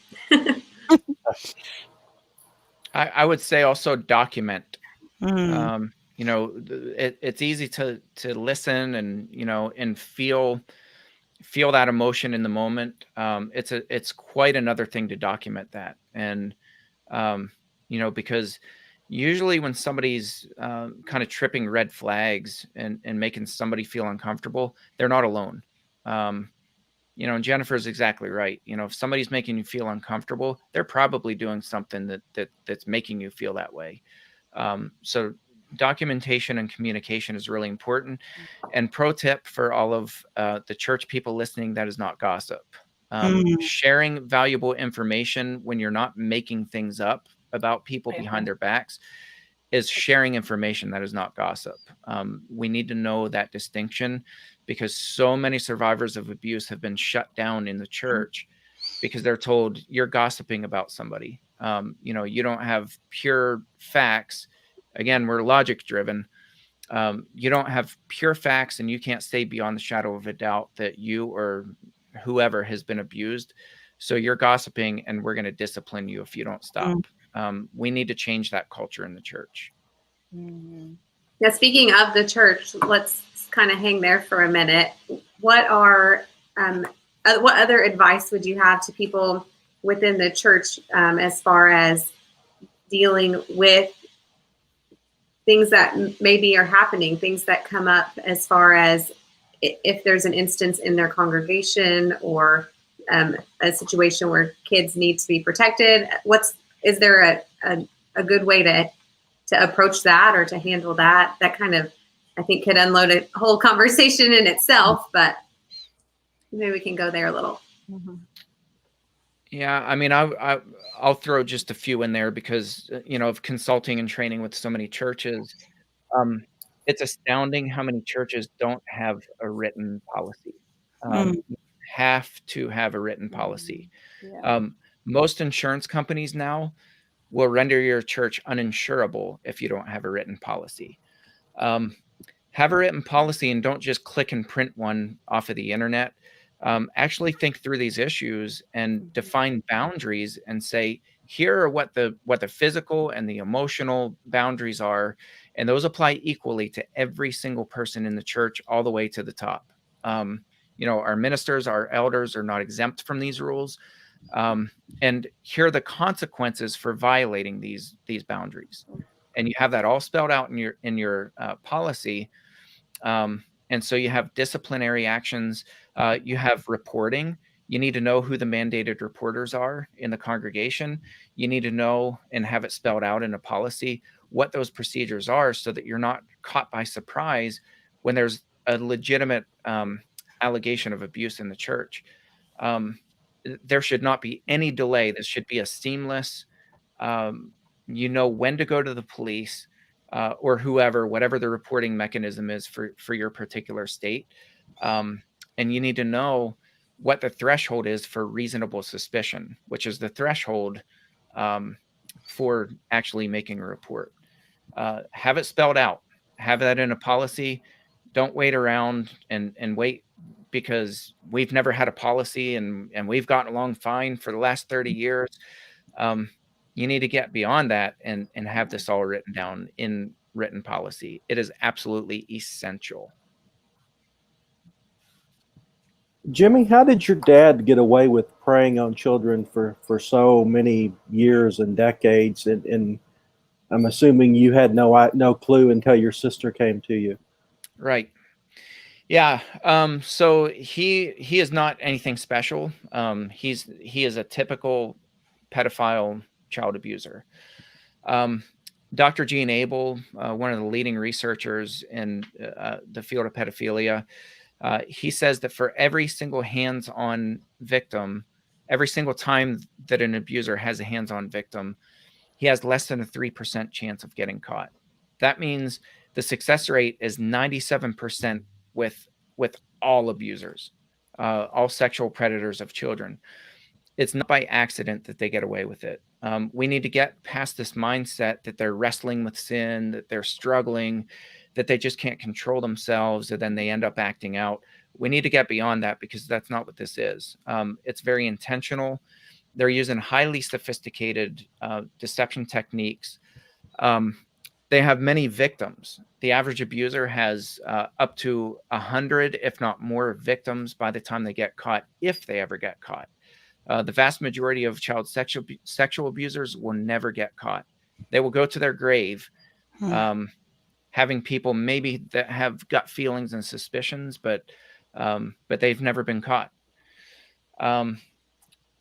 I would say also document. Mm. It's easy to listen and and feel that emotion in the moment. It's quite another thing to document that, and because usually when somebody's kind of tripping red flags and making somebody feel uncomfortable, they're not alone. And Jennifer's exactly right. If somebody's making you feel uncomfortable, they're probably doing something that's making you feel that way. So documentation and communication is really important. And pro tip for all of the church people listening, that is not gossip. Sharing valuable information when you're not making things up about people behind their backs is sharing information. That is not gossip. We need to know that distinction, because so many survivors of abuse have been shut down in the church because they're told you're gossiping about somebody. You don't have pure facts. Again, we're logic driven. You don't have pure facts, and you can't say beyond the shadow of a doubt that you or whoever has been abused. So you're gossiping, and we're going to discipline you if you don't stop. We need to change that culture in the church. Now, speaking of the church, let's kind of hang there for a minute. What other advice would you have to people within the church as far as dealing with things that maybe are happening, things that come up as far as if there's an instance in their congregation or a situation where kids need to be protected? Is there a good way to approach that or to handle that? That kind of, I think, could unload a whole conversation in itself, but maybe we can go there a little. Yeah, I mean, I'll throw just a few in there because, of consulting and training with so many churches. It's astounding how many churches don't have a written policy. You have to have a written policy. Most insurance companies now will render your church uninsurable if you don't have a written policy. Have a written policy, and don't just click and print one off of the internet. Actually think through these issues and define boundaries and say, here are what the physical and the emotional boundaries are. And those apply equally to every single person in the church, all the way to the top. Our ministers, our elders are not exempt from these rules. And here are the consequences for violating these boundaries. And you have that all spelled out in your policy. And so you have disciplinary actions. You have reporting. You need to know who the mandated reporters are in the congregation. You need to know and have it spelled out in a policy what those procedures are, so that you're not caught by surprise when there's a legitimate allegation of abuse in the church. There should not be any delay. This should be a seamless, when to go to the police or whatever the reporting mechanism is for your particular state. And you need to know what the threshold is for reasonable suspicion, which is the threshold for actually making a report. Have it spelled out. Have that in a policy. Don't wait around and wait, because we've never had a policy and we've gotten along fine for the last 30 years. You need to get beyond that and have this all written down in written policy. It is absolutely essential. Jimmy, how did your dad get away with preying on children for so many years and decades? And I'm assuming you had no clue until your sister came to you. Right. Yeah. So he is not anything special. He is a typical pedophile child abuser. Um, Dr. Gene Abel, one of the leading researchers in the field of pedophilia, he says that for every single hands-on victim, every single time that an abuser has a hands-on victim, he has less than a 3% chance of getting caught. That means the success rate is 97% with all abusers, all sexual predators of children. It's not by accident that they get away with it. We need to get past this mindset that they're wrestling with sin, that they're struggling, that they just can't control themselves, and then they end up acting out. We need to get beyond that because that's not what this is. It's very intentional. They're using highly sophisticated deception techniques. They have many victims. The average abuser has up to 100, if not more, victims by the time they get caught, if they ever get caught. The vast majority of child sexual abusers will never get caught. They will go to their grave, having people maybe that have gut feelings and suspicions, but they've never been caught.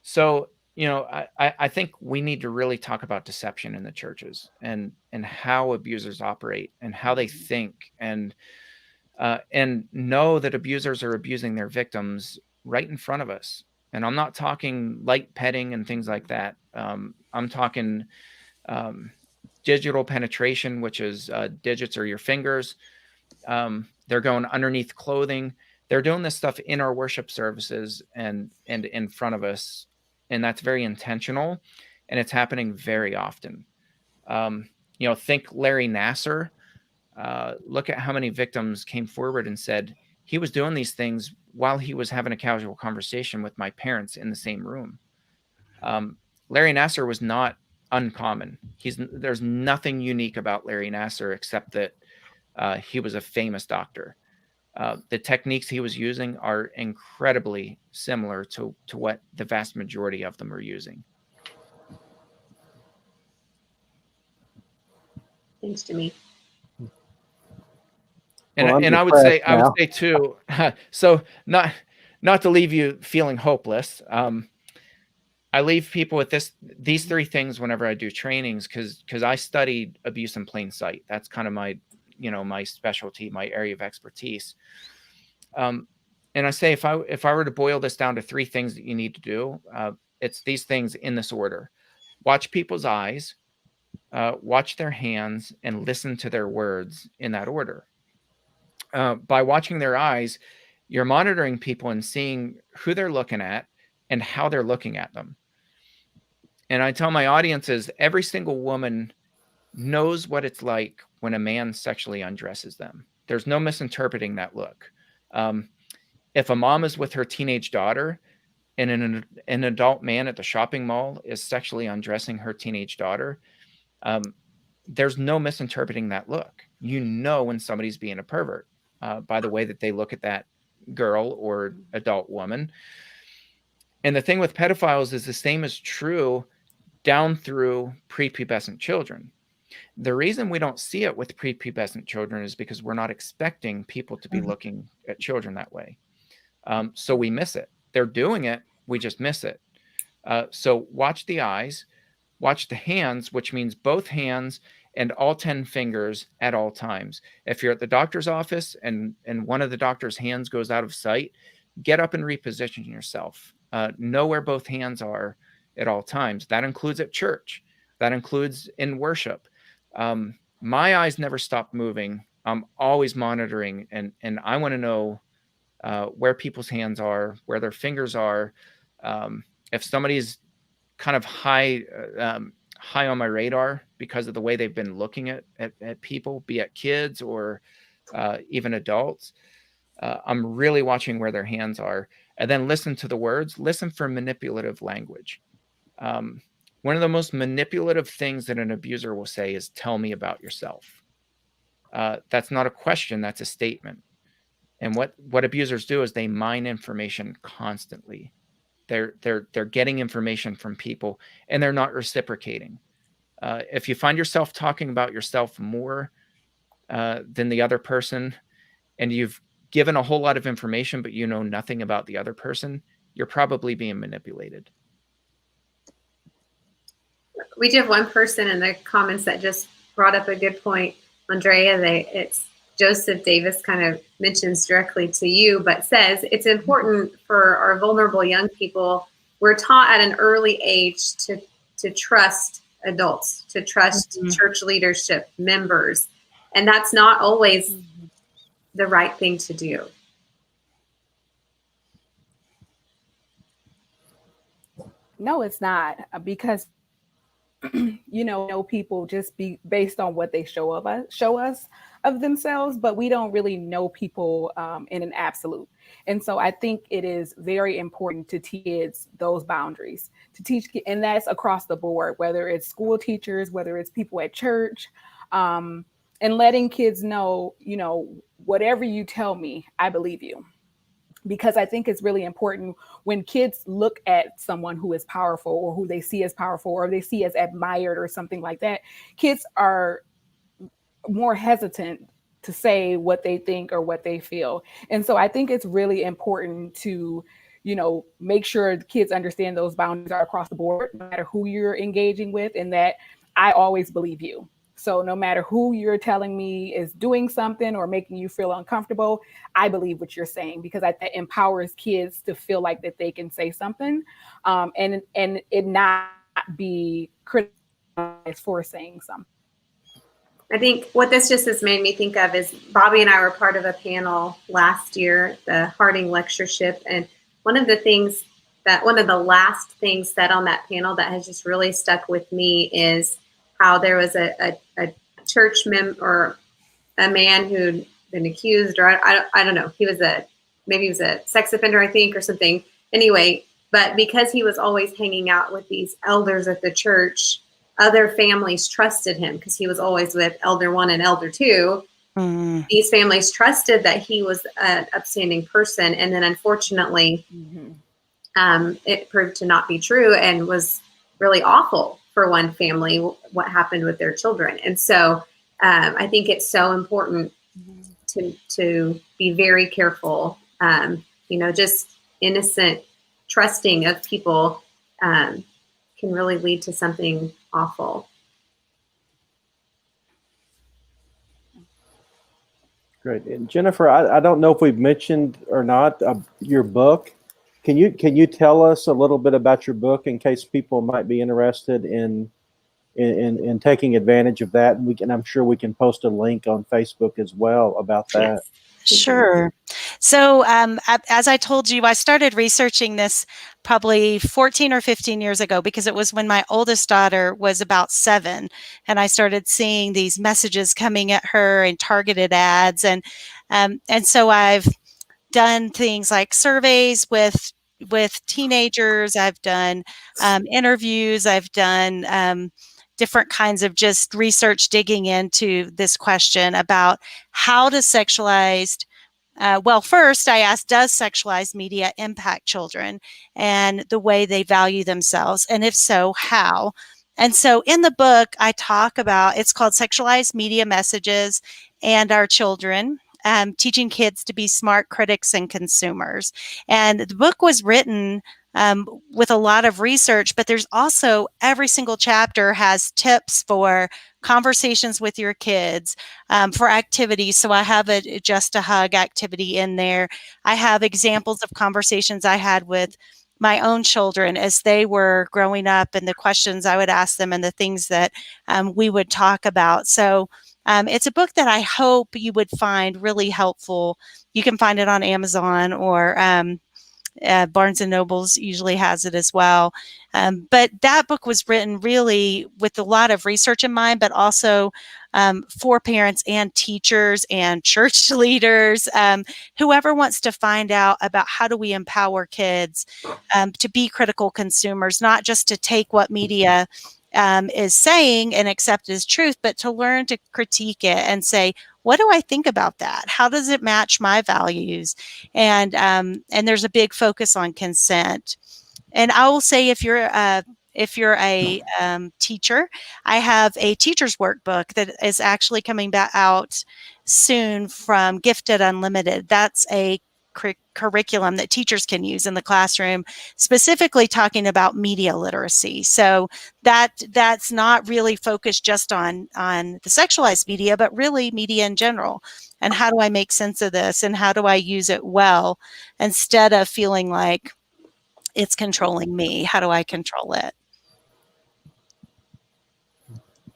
So, I think we need to really talk about deception in the churches and how abusers operate and how they think, and know that abusers are abusing their victims right in front of us. And I'm not talking light petting and things like that. I'm talking digital penetration, which is digits or your fingers. They're going underneath clothing. They're doing this stuff in our worship services and in front of us. And that's very intentional. And it's happening very often. Think Larry Nassar. Look at how many victims came forward and said, he was doing these things while he was having a casual conversation with my parents in the same room. Larry Nassar was not uncommon. There's nothing unique about Larry Nassar except that he was a famous doctor. The techniques he was using are incredibly similar to what the vast majority of them are using. Thanks, Jimmy. And I would say too, so not to leave you feeling hopeless. I leave people with these three things whenever I do trainings, because I studied abuse in plain sight. That's kind of my specialty, my area of expertise. And I say, if I were to boil this down to three things that you need to do, it's these things in this order: watch people's eyes, watch their hands, and listen to their words in that order. By watching their eyes, you're monitoring people and seeing who they're looking at and how they're looking at them. And I tell my audiences, every single woman knows what it's like when a man sexually undresses them. There's no misinterpreting that look. If a mom is with her teenage daughter and an adult man at the shopping mall is sexually undressing her teenage daughter, there's no misinterpreting that look. You know when somebody's being a pervert by the way that they look at that girl or adult woman. And the thing with pedophiles is the same is true down through prepubescent children. The reason we don't see it with prepubescent children is because we're not expecting people to be looking at children that way. So we miss it. They're doing it, we just miss it. So watch the eyes, watch the hands, which means both hands and all 10 fingers at all times. If you're at the doctor's office and one of the doctor's hands goes out of sight, get up and reposition yourself. Know where both hands are at all times. That includes at church. That includes in worship. My eyes never stop moving. I'm always monitoring, and I want to know where people's hands are, where their fingers are. If somebody's kind of high on my radar because of the way they've been looking at people, be it kids or even adults, I'm really watching where their hands are. And then listen to the words. Listen for manipulative language. One of the most manipulative things that an abuser will say is, "Tell me about yourself." That's not a question. That's a statement. And what abusers do is they mine information constantly. They're getting information from people, and they're not reciprocating. If you find yourself talking about yourself more than the other person, and you've given a whole lot of information, but you know nothing about the other person, you're probably being manipulated. We do have one person in the comments that just brought up a good point, Andrea. It's Joseph Davis, kind of mentions directly to you, but says it's important for our vulnerable young people. We're taught at an early age to trust adults, to trust church leadership members, and that's not always the right thing to do. No, it's not, because people just be based on what they show us of themselves, but we don't really know people in an absolute. And so I think it is very important to teach kids those boundaries, and that's across the board, whether it's school teachers, whether it's people at church, and letting kids know, whatever you tell me, I believe you. Because I think it's really important when kids look at someone who is powerful, or who they see as powerful, or they see as admired or something like that, kids are more hesitant to say what they think or what they feel. And so I think it's really important to, make sure the kids understand those boundaries are across the board, no matter who you're engaging with, and that I always believe you. So no matter who you're telling me is doing something or making you feel uncomfortable, I believe what you're saying, because that empowers kids to feel like that they can say something, and it not be criticized for saying something. I think what this just has made me think of is Bobby and I were part of a panel last year, the Harding Lectureship, and one of the last things said on that panel that has just really stuck with me is how there was a church member, or a man who'd been accused, or I don't know, maybe he was a sex offender, I think, or something. Anyway, but because he was always hanging out with these elders at the church, other families trusted him because he was always with Elder 1 and Elder 2. These families trusted that he was an upstanding person, and then unfortunately, it proved to not be true, and was really awful for one family what happened with their children. And so I think it's so important to be very careful. Just innocent trusting of people can really lead to something awful. Great. And Jennifer, I don't know if we've mentioned or not your book. Can you tell us a little bit about your book in case people might be interested in taking advantage of that? And I'm sure we can post a link on Facebook as well about that. Yes. Sure. So as I told you, I started researching this probably 14 or 15 years ago, because it was when my oldest daughter was about 7, and I started seeing these messages coming at her and targeted ads. And so I've done things like surveys with teenagers. I've done interviews. I've done different kinds of just research digging into this question about how does sexualized first I asked, does sexualized media impact children and the way they value themselves? And if so, how? And so in the book, I talk about, it's called Sexualized Media Messages and Our Children, teaching kids to be smart critics and consumers. And the book was written with a lot of research, but there's also, every single chapter has tips for conversations with your kids, for activities. So I have a Just a Hug activity in there. I have examples of conversations I had with my own children as they were growing up, and the questions I would ask them and the things that we would talk about. So it's a book that I hope you would find really helpful. You can find it on Amazon, or Barnes and Nobles usually has it as well. But that book was written really with a lot of research in mind, but also for parents and teachers and church leaders, whoever wants to find out about how do we empower kids to be critical consumers, not just to take what media is saying and accept as truth, but to learn to critique it and say, what do I think about that? How does it match my values? And there's a big focus on consent. And I will say, if you're a teacher, I have a teacher's workbook that is actually coming back out soon from Gifted Unlimited. That's a curriculum that teachers can use in the classroom, specifically talking about media literacy. So that's not really focused just on the sexualized media, but really media in general. And how do I make sense of this? And how do I use it well, instead of feeling like it's controlling me? How do I control it?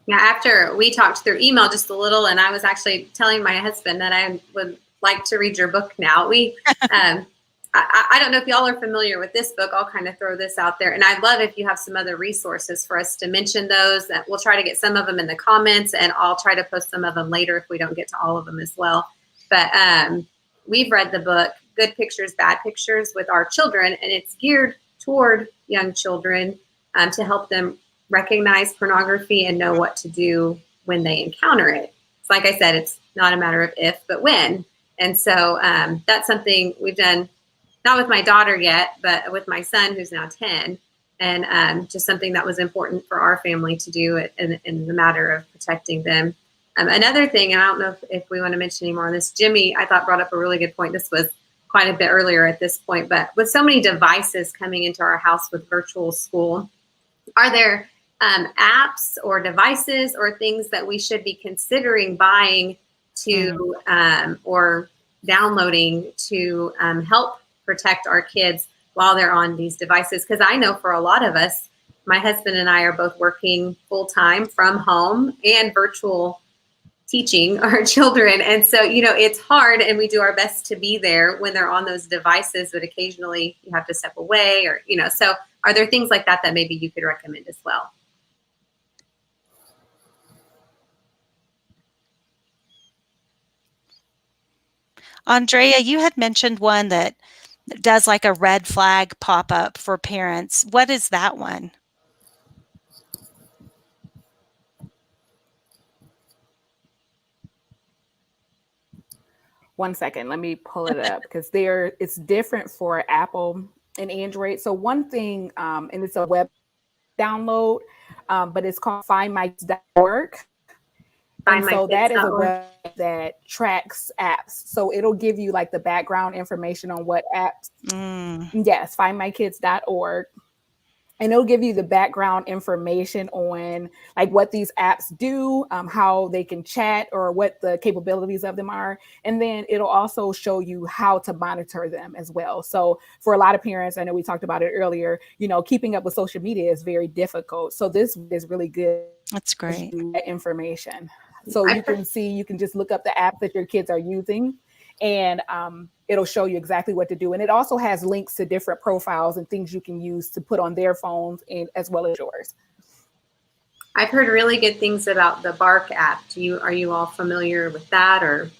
Yeah, after we talked through email just a little, and I was actually telling my husband that I would like to read your book now. I don't know if y'all are familiar with this book. I'll kind of throw this out there. And I'd love if you have some other resources for us to mention those. That we'll try to get some of them in the comments, and I'll try to post some of them later if we don't get to all of them as well. But we've read the book, Good Pictures, Bad Pictures, with our children, and it's geared toward young children to help them recognize pornography and know what to do when they encounter it. It's like I said, it's not a matter of if, but when. And so that's something we've done, not with my daughter yet, but with my son, who's now 10, and just something that was important for our family to do in the matter of protecting them. Another thing, and I don't know if we want to mention any more on this, Jimmy, I thought brought up a really good point. This was quite a bit earlier at this point, but with so many devices coming into our house with virtual school, are there apps or devices or things that we should be considering buying to or downloading to help protect our kids while they're on these devices? Because I know for a lot of us, my husband and I are both working full time from home and virtual teaching our children. And so, it's hard, and we do our best to be there when they're on those devices, but occasionally you have to step away or, so are there things like that maybe you could recommend as well? Andrea, you had mentioned one that does like a red flag pop-up for parents. What is that one? One second, let me pull it up, because it's different for Apple and Android. So one thing, and it's a web download, but it's called findmykids.org. And so that is a web that tracks apps. So it'll give you like the background information on what apps. Yes, findmykids.org. And it'll give you the background information on like what these apps do, how they can chat, or what the capabilities of them are. And then it'll also show you how to monitor them as well. So for a lot of parents, I know we talked about it earlier, keeping up with social media is very difficult. So this is really good. That's great. Information. So you can just look up the app that your kids are using, and it'll show you exactly what to do. And it also has links to different profiles and things you can use to put on their phones, and as well as yours. I've heard really good things about the Bark app. Are you all familiar with that? Or,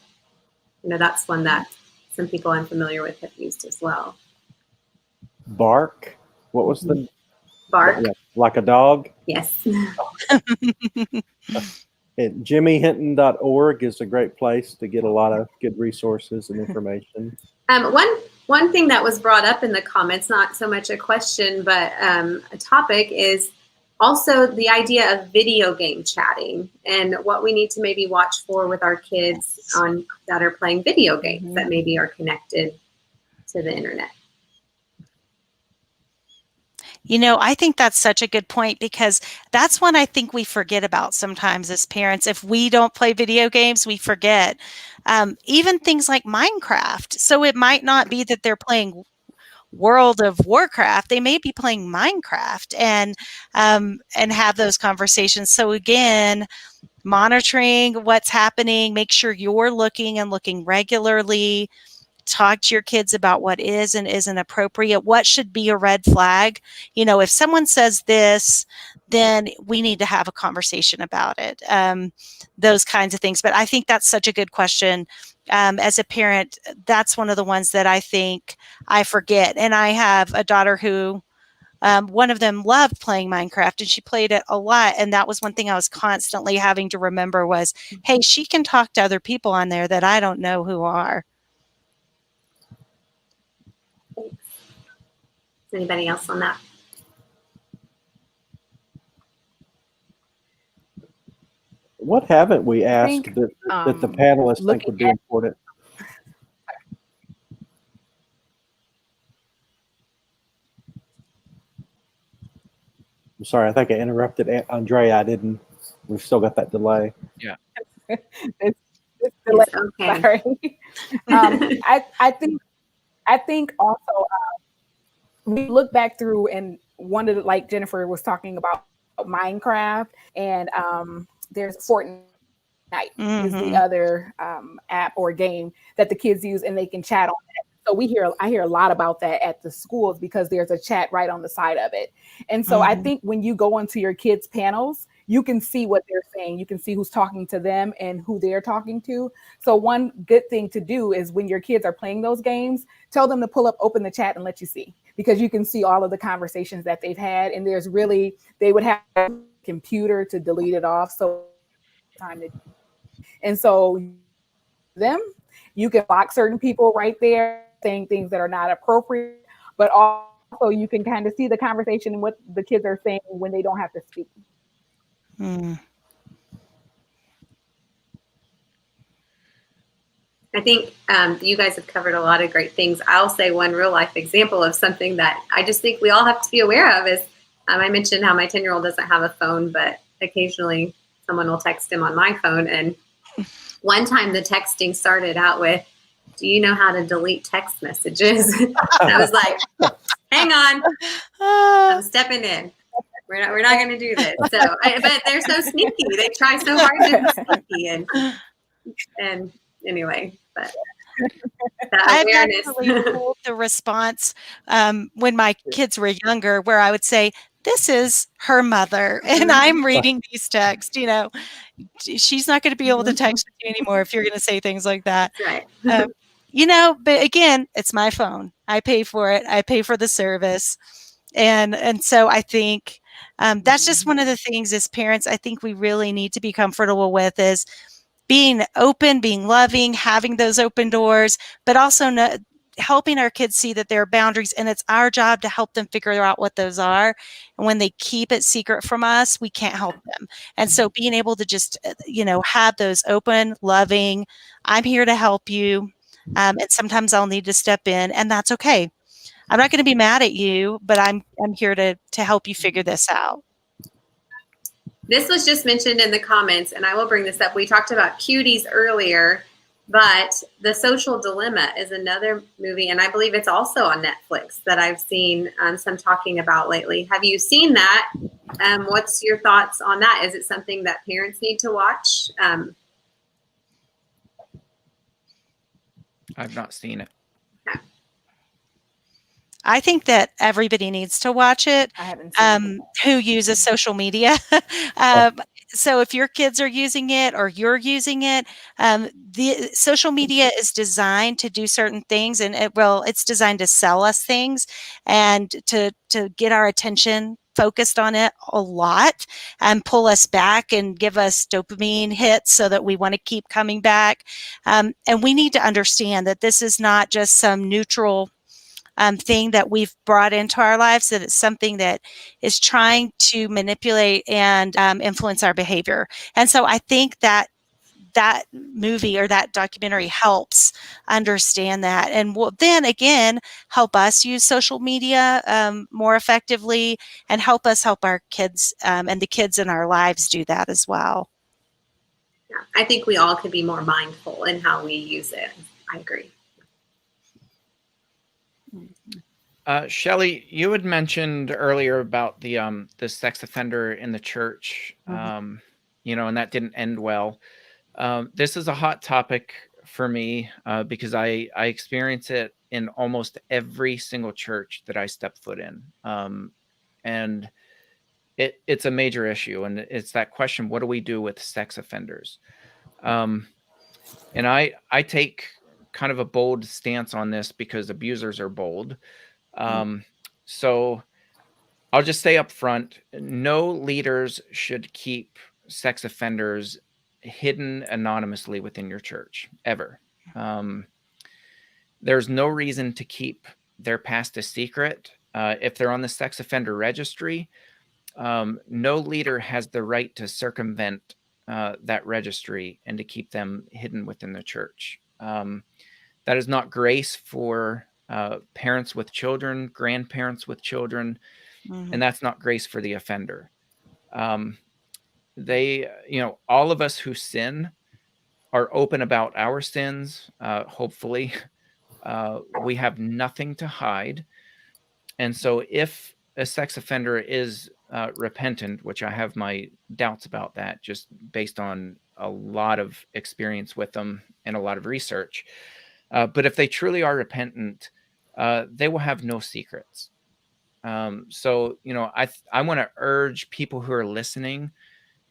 that's one that some people I'm familiar with have used as well. Bark? What was the Bark? Like a dog? Yes. JimmyHinton.org is a great place to get a lot of good resources and information. One thing that was brought up in the comments, not so much a question, but a topic, is also the idea of video game chatting and what we need to maybe watch for with our kids that are playing video games that maybe are connected to the internet. I think that's such a good point, because that's one I think we forget about sometimes as parents. If we don't play video games, we forget. Even things like Minecraft. So it might not be that they're playing World of Warcraft. They may be playing Minecraft and have those conversations. So again, monitoring what's happening, make sure you're looking regularly. Talk to your kids about what is and isn't appropriate, what should be a red flag. If someone says this, then we need to have a conversation about it. Those kinds of things. But I think that's such a good question. As a parent, that's one of the ones that I think I forget. And I have a daughter who One of them loved playing Minecraft, and she played it a lot. And that was one thing I was constantly having to remember was, hey, she can talk to other people on there that I don't know who are. Is anybody else on that? What haven't we I asked think, that the panelists think looking would be important? I'm sorry, I think I interrupted Andrea. I didn't. We've still got that delay. Yeah. it's It's okay. Sorry. I think also we look back through, and one of the, like Jennifer was talking about Minecraft, and there's Fortnite is the other app or game that the kids use, and they can chat on that. So I hear a lot about that at the schools because there's a chat right on the side of it. And so I think when you go onto your kids' panels, you can see what they're saying. You can see who's talking to them and who they're talking to. So one good thing to do is when your kids are playing those games, tell them to open the chat and let you see, because you can see all of the conversations that they've had. And they would have a computer to delete it off. So you can block certain people right there saying things that are not appropriate, but also you can kind of see the conversation and what the kids are saying when they don't have to speak. I think you guys have covered a lot of great things. I'll say one real life example of something that I just think we all have to be aware of is I mentioned how my 10-year-old doesn't have a phone, but occasionally someone will text him on my phone. And one time the texting started out with, "Do you know how to delete text messages?" I was like, hang on, I'm stepping in. We're not going to do this. So, but they're so sneaky. They try so hard to be sneaky. And anyway, but that awareness. I've actually pulled the response when my kids were younger, where I would say, "This is her mother, and I'm reading these texts." You know, she's not going to be able to text you anymore if you're going to say things like that. That's right. You know, but again, it's my phone. I pay for it. I pay for the service, and so I think that's just one of the things as parents I think we really need to be comfortable with is being open, being loving, having those open doors, but also helping our kids see that there are boundaries, and it's our job to help them figure out what those are. And when they keep it secret from us, we can't help them. And so being able to just, have those open, loving, I'm here to help you. And sometimes I'll need to step in, and that's okay. I'm not going to be mad at you, but I'm here to help you figure this out. This was just mentioned in the comments, and I will bring this up. We talked about Cuties earlier, but The Social Dilemma is another movie, and I believe it's also on Netflix that I've seen some talking about lately. Have you seen that? What's your thoughts on that? Is it something that parents need to watch? I've not seen it. I think that everybody needs to watch it. I haven't seen it. Who uses social media. So if your kids are using it or you're using it, the social media is designed to do certain things, and it's designed to sell us things and to get our attention focused on it a lot and pull us back and give us dopamine hits so that we want to keep coming back. And we need to understand that this is not just some neutral thing that we've brought into our lives, that it's something that is trying to manipulate and influence our behavior. And so I think that movie or that documentary helps understand that, and will then again help us use social media more effectively and help us help our kids and the kids in our lives do that as well. Yeah, I think we all could be more mindful in how we use it. I agree. Shelley, you had mentioned earlier about the sex offender in the church, and that didn't end well. This is a hot topic for me because I experience it in almost every single church that I step foot in, and it's a major issue. And it's that question: what do we do with sex offenders? And I take kind of a bold stance on this because abusers are bold. So I'll just say up front, no leaders should keep sex offenders hidden anonymously within your church, ever. There's no reason to keep their past a secret. If they're on the sex offender registry, no leader has the right to circumvent that registry and to keep them hidden within the church. That is not grace for parents with children, grandparents with children, and that's not grace for the offender. All of us who sin are open about our sins. Hopefully, we have nothing to hide. And so if a sex offender is repentant, which I have my doubts about that, just based on a lot of experience with them and a lot of research. But if they truly are repentant, they will have no secrets. So, I want to urge people who are listening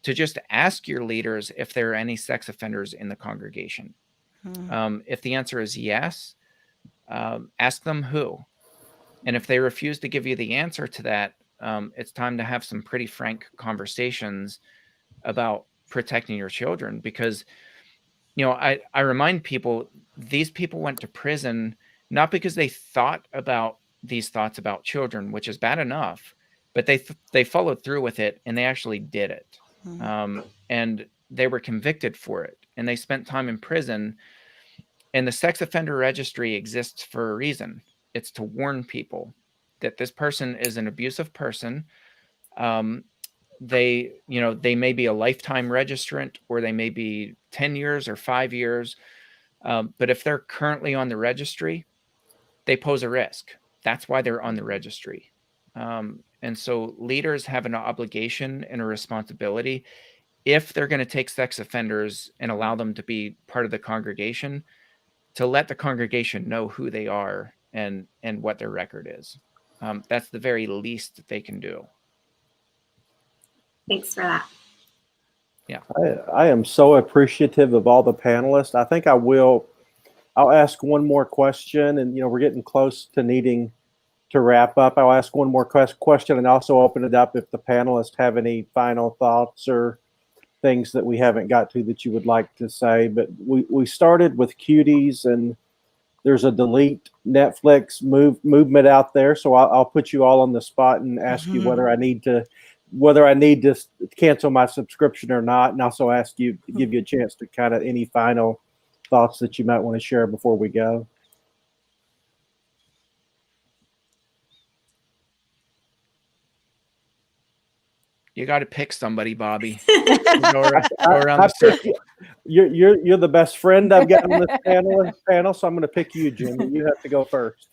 to just ask your leaders if there are any sex offenders in the congregation. If the answer is yes, ask them who. And if they refuse to give you the answer to that, it's time to have some pretty frank conversations about protecting your children. Because, I remind people, these people went to prison not because they thought about these thoughts about children, which is bad enough, but they followed through with it and they actually did it. And they were convicted for it and they spent time in prison. And the sex offender registry exists for a reason. It's to warn people that this person is an abusive person. They may be a lifetime registrant, or they may be 10 years or 5 years. But if they're currently on the registry, they pose a risk. That's why they're on the registry. And so leaders have an obligation and a responsibility, if they're going to take sex offenders and allow them to be part of the congregation, to let the congregation know who they are and what their record is. That's the very least that they can do. Thanks for that. Yeah. I am so appreciative of all the panelists. I think I'll ask one more question, and we're getting close to needing to wrap up. I'll ask one more question and also open it up if the panelists have any final thoughts or things that we haven't got to that you would like to say. But we started with cuties, and there's a delete Netflix movement out there. So I'll put you all on the spot and ask you whether I need to cancel my subscription or not, and also ask you to give you a chance to kind of any final thoughts that you might want to share before we go. You got to pick somebody, Bobby. Go around the circle. You're the best friend I've got on this panel, so I'm going to pick you, Jimmy. You have to go first.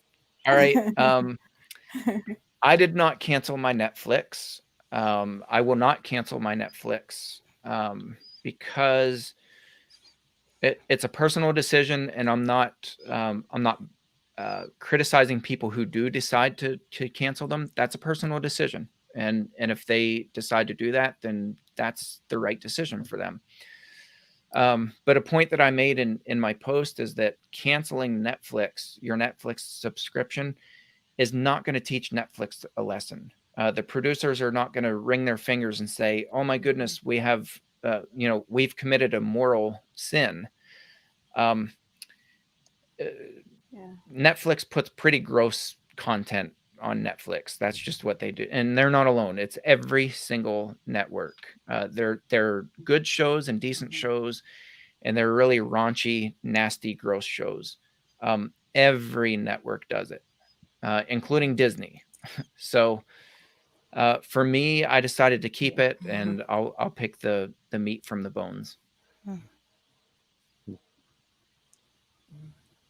All right. I did not cancel my Netflix. I will not cancel my Netflix because it's a personal decision, and I'm not criticizing people who do decide to cancel them. That's a personal decision. And if they decide to do that, then that's the right decision for them. But a point that I made in my post is that canceling your Netflix subscription is not going to teach Netflix a lesson. The producers are not going to wring their fingers and say, "Oh my goodness, we've committed a moral sin." Netflix puts pretty gross content on Netflix. That's just what they do. And they're not alone. It's every single network. They're good shows and decent shows, and they're really raunchy, nasty, gross shows. Every network does it, including Disney. So for me, I decided to keep it, and I'll pick the meat from the bones.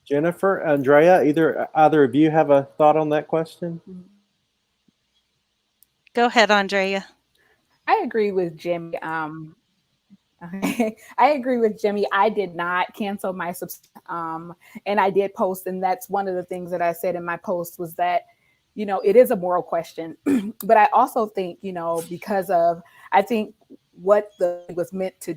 Jennifer, Andrea, either of you have a thought on that question? Go ahead, Andrea. I agree with Jimmy. I agree with Jimmy. I did not cancel my subscription, and I did post, and that's one of the things that I said in my post was that, it is a moral question. But I also think, because of, I think what was meant to,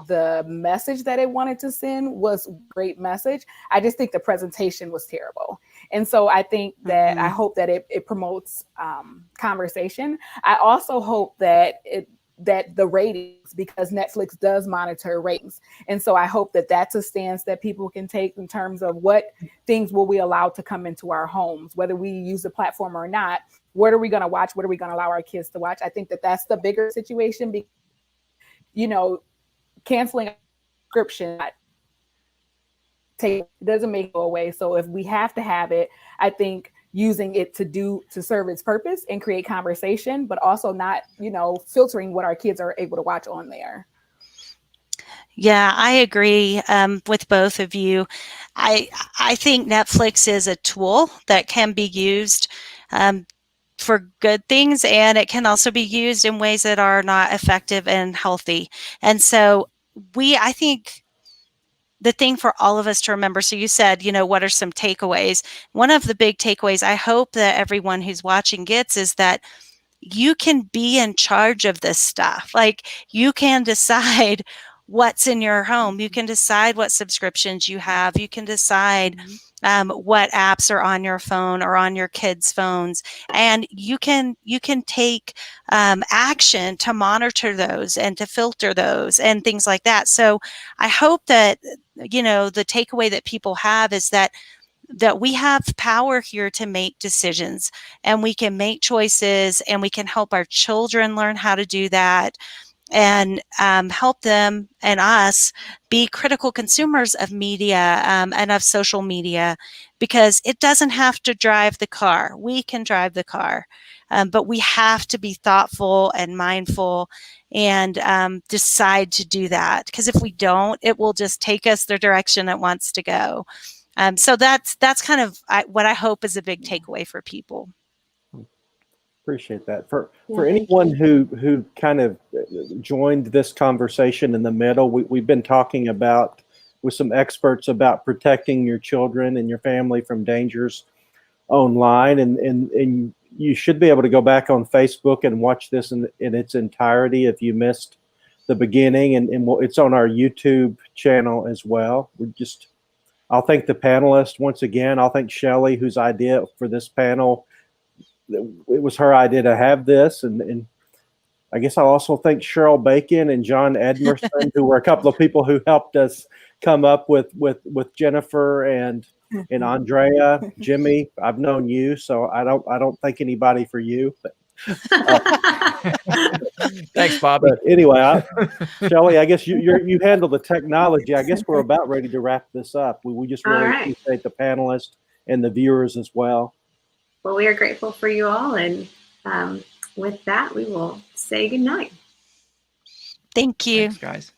the message that it wanted to send was a great message. I just think the presentation was terrible. And so I think that I hope that it promotes conversation. I also hope that the ratings, because Netflix does monitor ratings. And so I hope that that's a stance that people can take in terms of what things will we allow to come into our homes, whether we use the platform or not. What are we going to watch? What are we going to allow our kids to watch? I think that that's the bigger situation, because, canceling a subscription doesn't make it go away. So if we have to have it, I think using it to serve its purpose and create conversation, but also not, filtering what our kids are able to watch on there. Yeah, I agree with both of you. I think Netflix is a tool that can be used for good things, and it can also be used in ways that are not effective and healthy. And so I think the thing for all of us to remember, so you said, what are some takeaways? One of the big takeaways I hope that everyone who's watching gets is that you can be in charge of this stuff. Like, you can decide what's in your home. You can decide what subscriptions you have. You can decide what apps are on your phone or on your kids' phones, and you can take action to monitor those and to filter those and things like that. So I hope that the takeaway that people have is that we have power here to make decisions, and we can make choices, and we can help our children learn how to do that, and help them and us be critical consumers of media and of social media, because it doesn't have to drive the car. We can drive the car, but we have to be thoughtful and mindful and decide to do that, because if we don't, it will just take us the direction it wants to go. So that's kind of what I hope is a big takeaway for people. Appreciate that. For anyone who kind of joined this conversation in the middle, we've been talking about with some experts about protecting your children and your family from dangers online, and you should be able to go back on Facebook and watch this in its entirety if you missed the beginning, and it's on our YouTube channel as well. I'll thank the panelists once again. I'll thank Shelley, whose idea for this panel, it was her idea to have this. And I guess I'll also thank Cheryl Bacon and John Edmerson, who were a couple of people who helped us come up with Jennifer and Andrea. Jimmy, I've known you, so I don't thank anybody for you. But, thanks, Bobby. But anyway, Shelley, I guess you handle the technology. I guess we're about ready to wrap this up. We just really appreciate the panelists and the viewers as well. Well, we are grateful for you all, and with that, we will say good night. Thank you. Thanks, guys.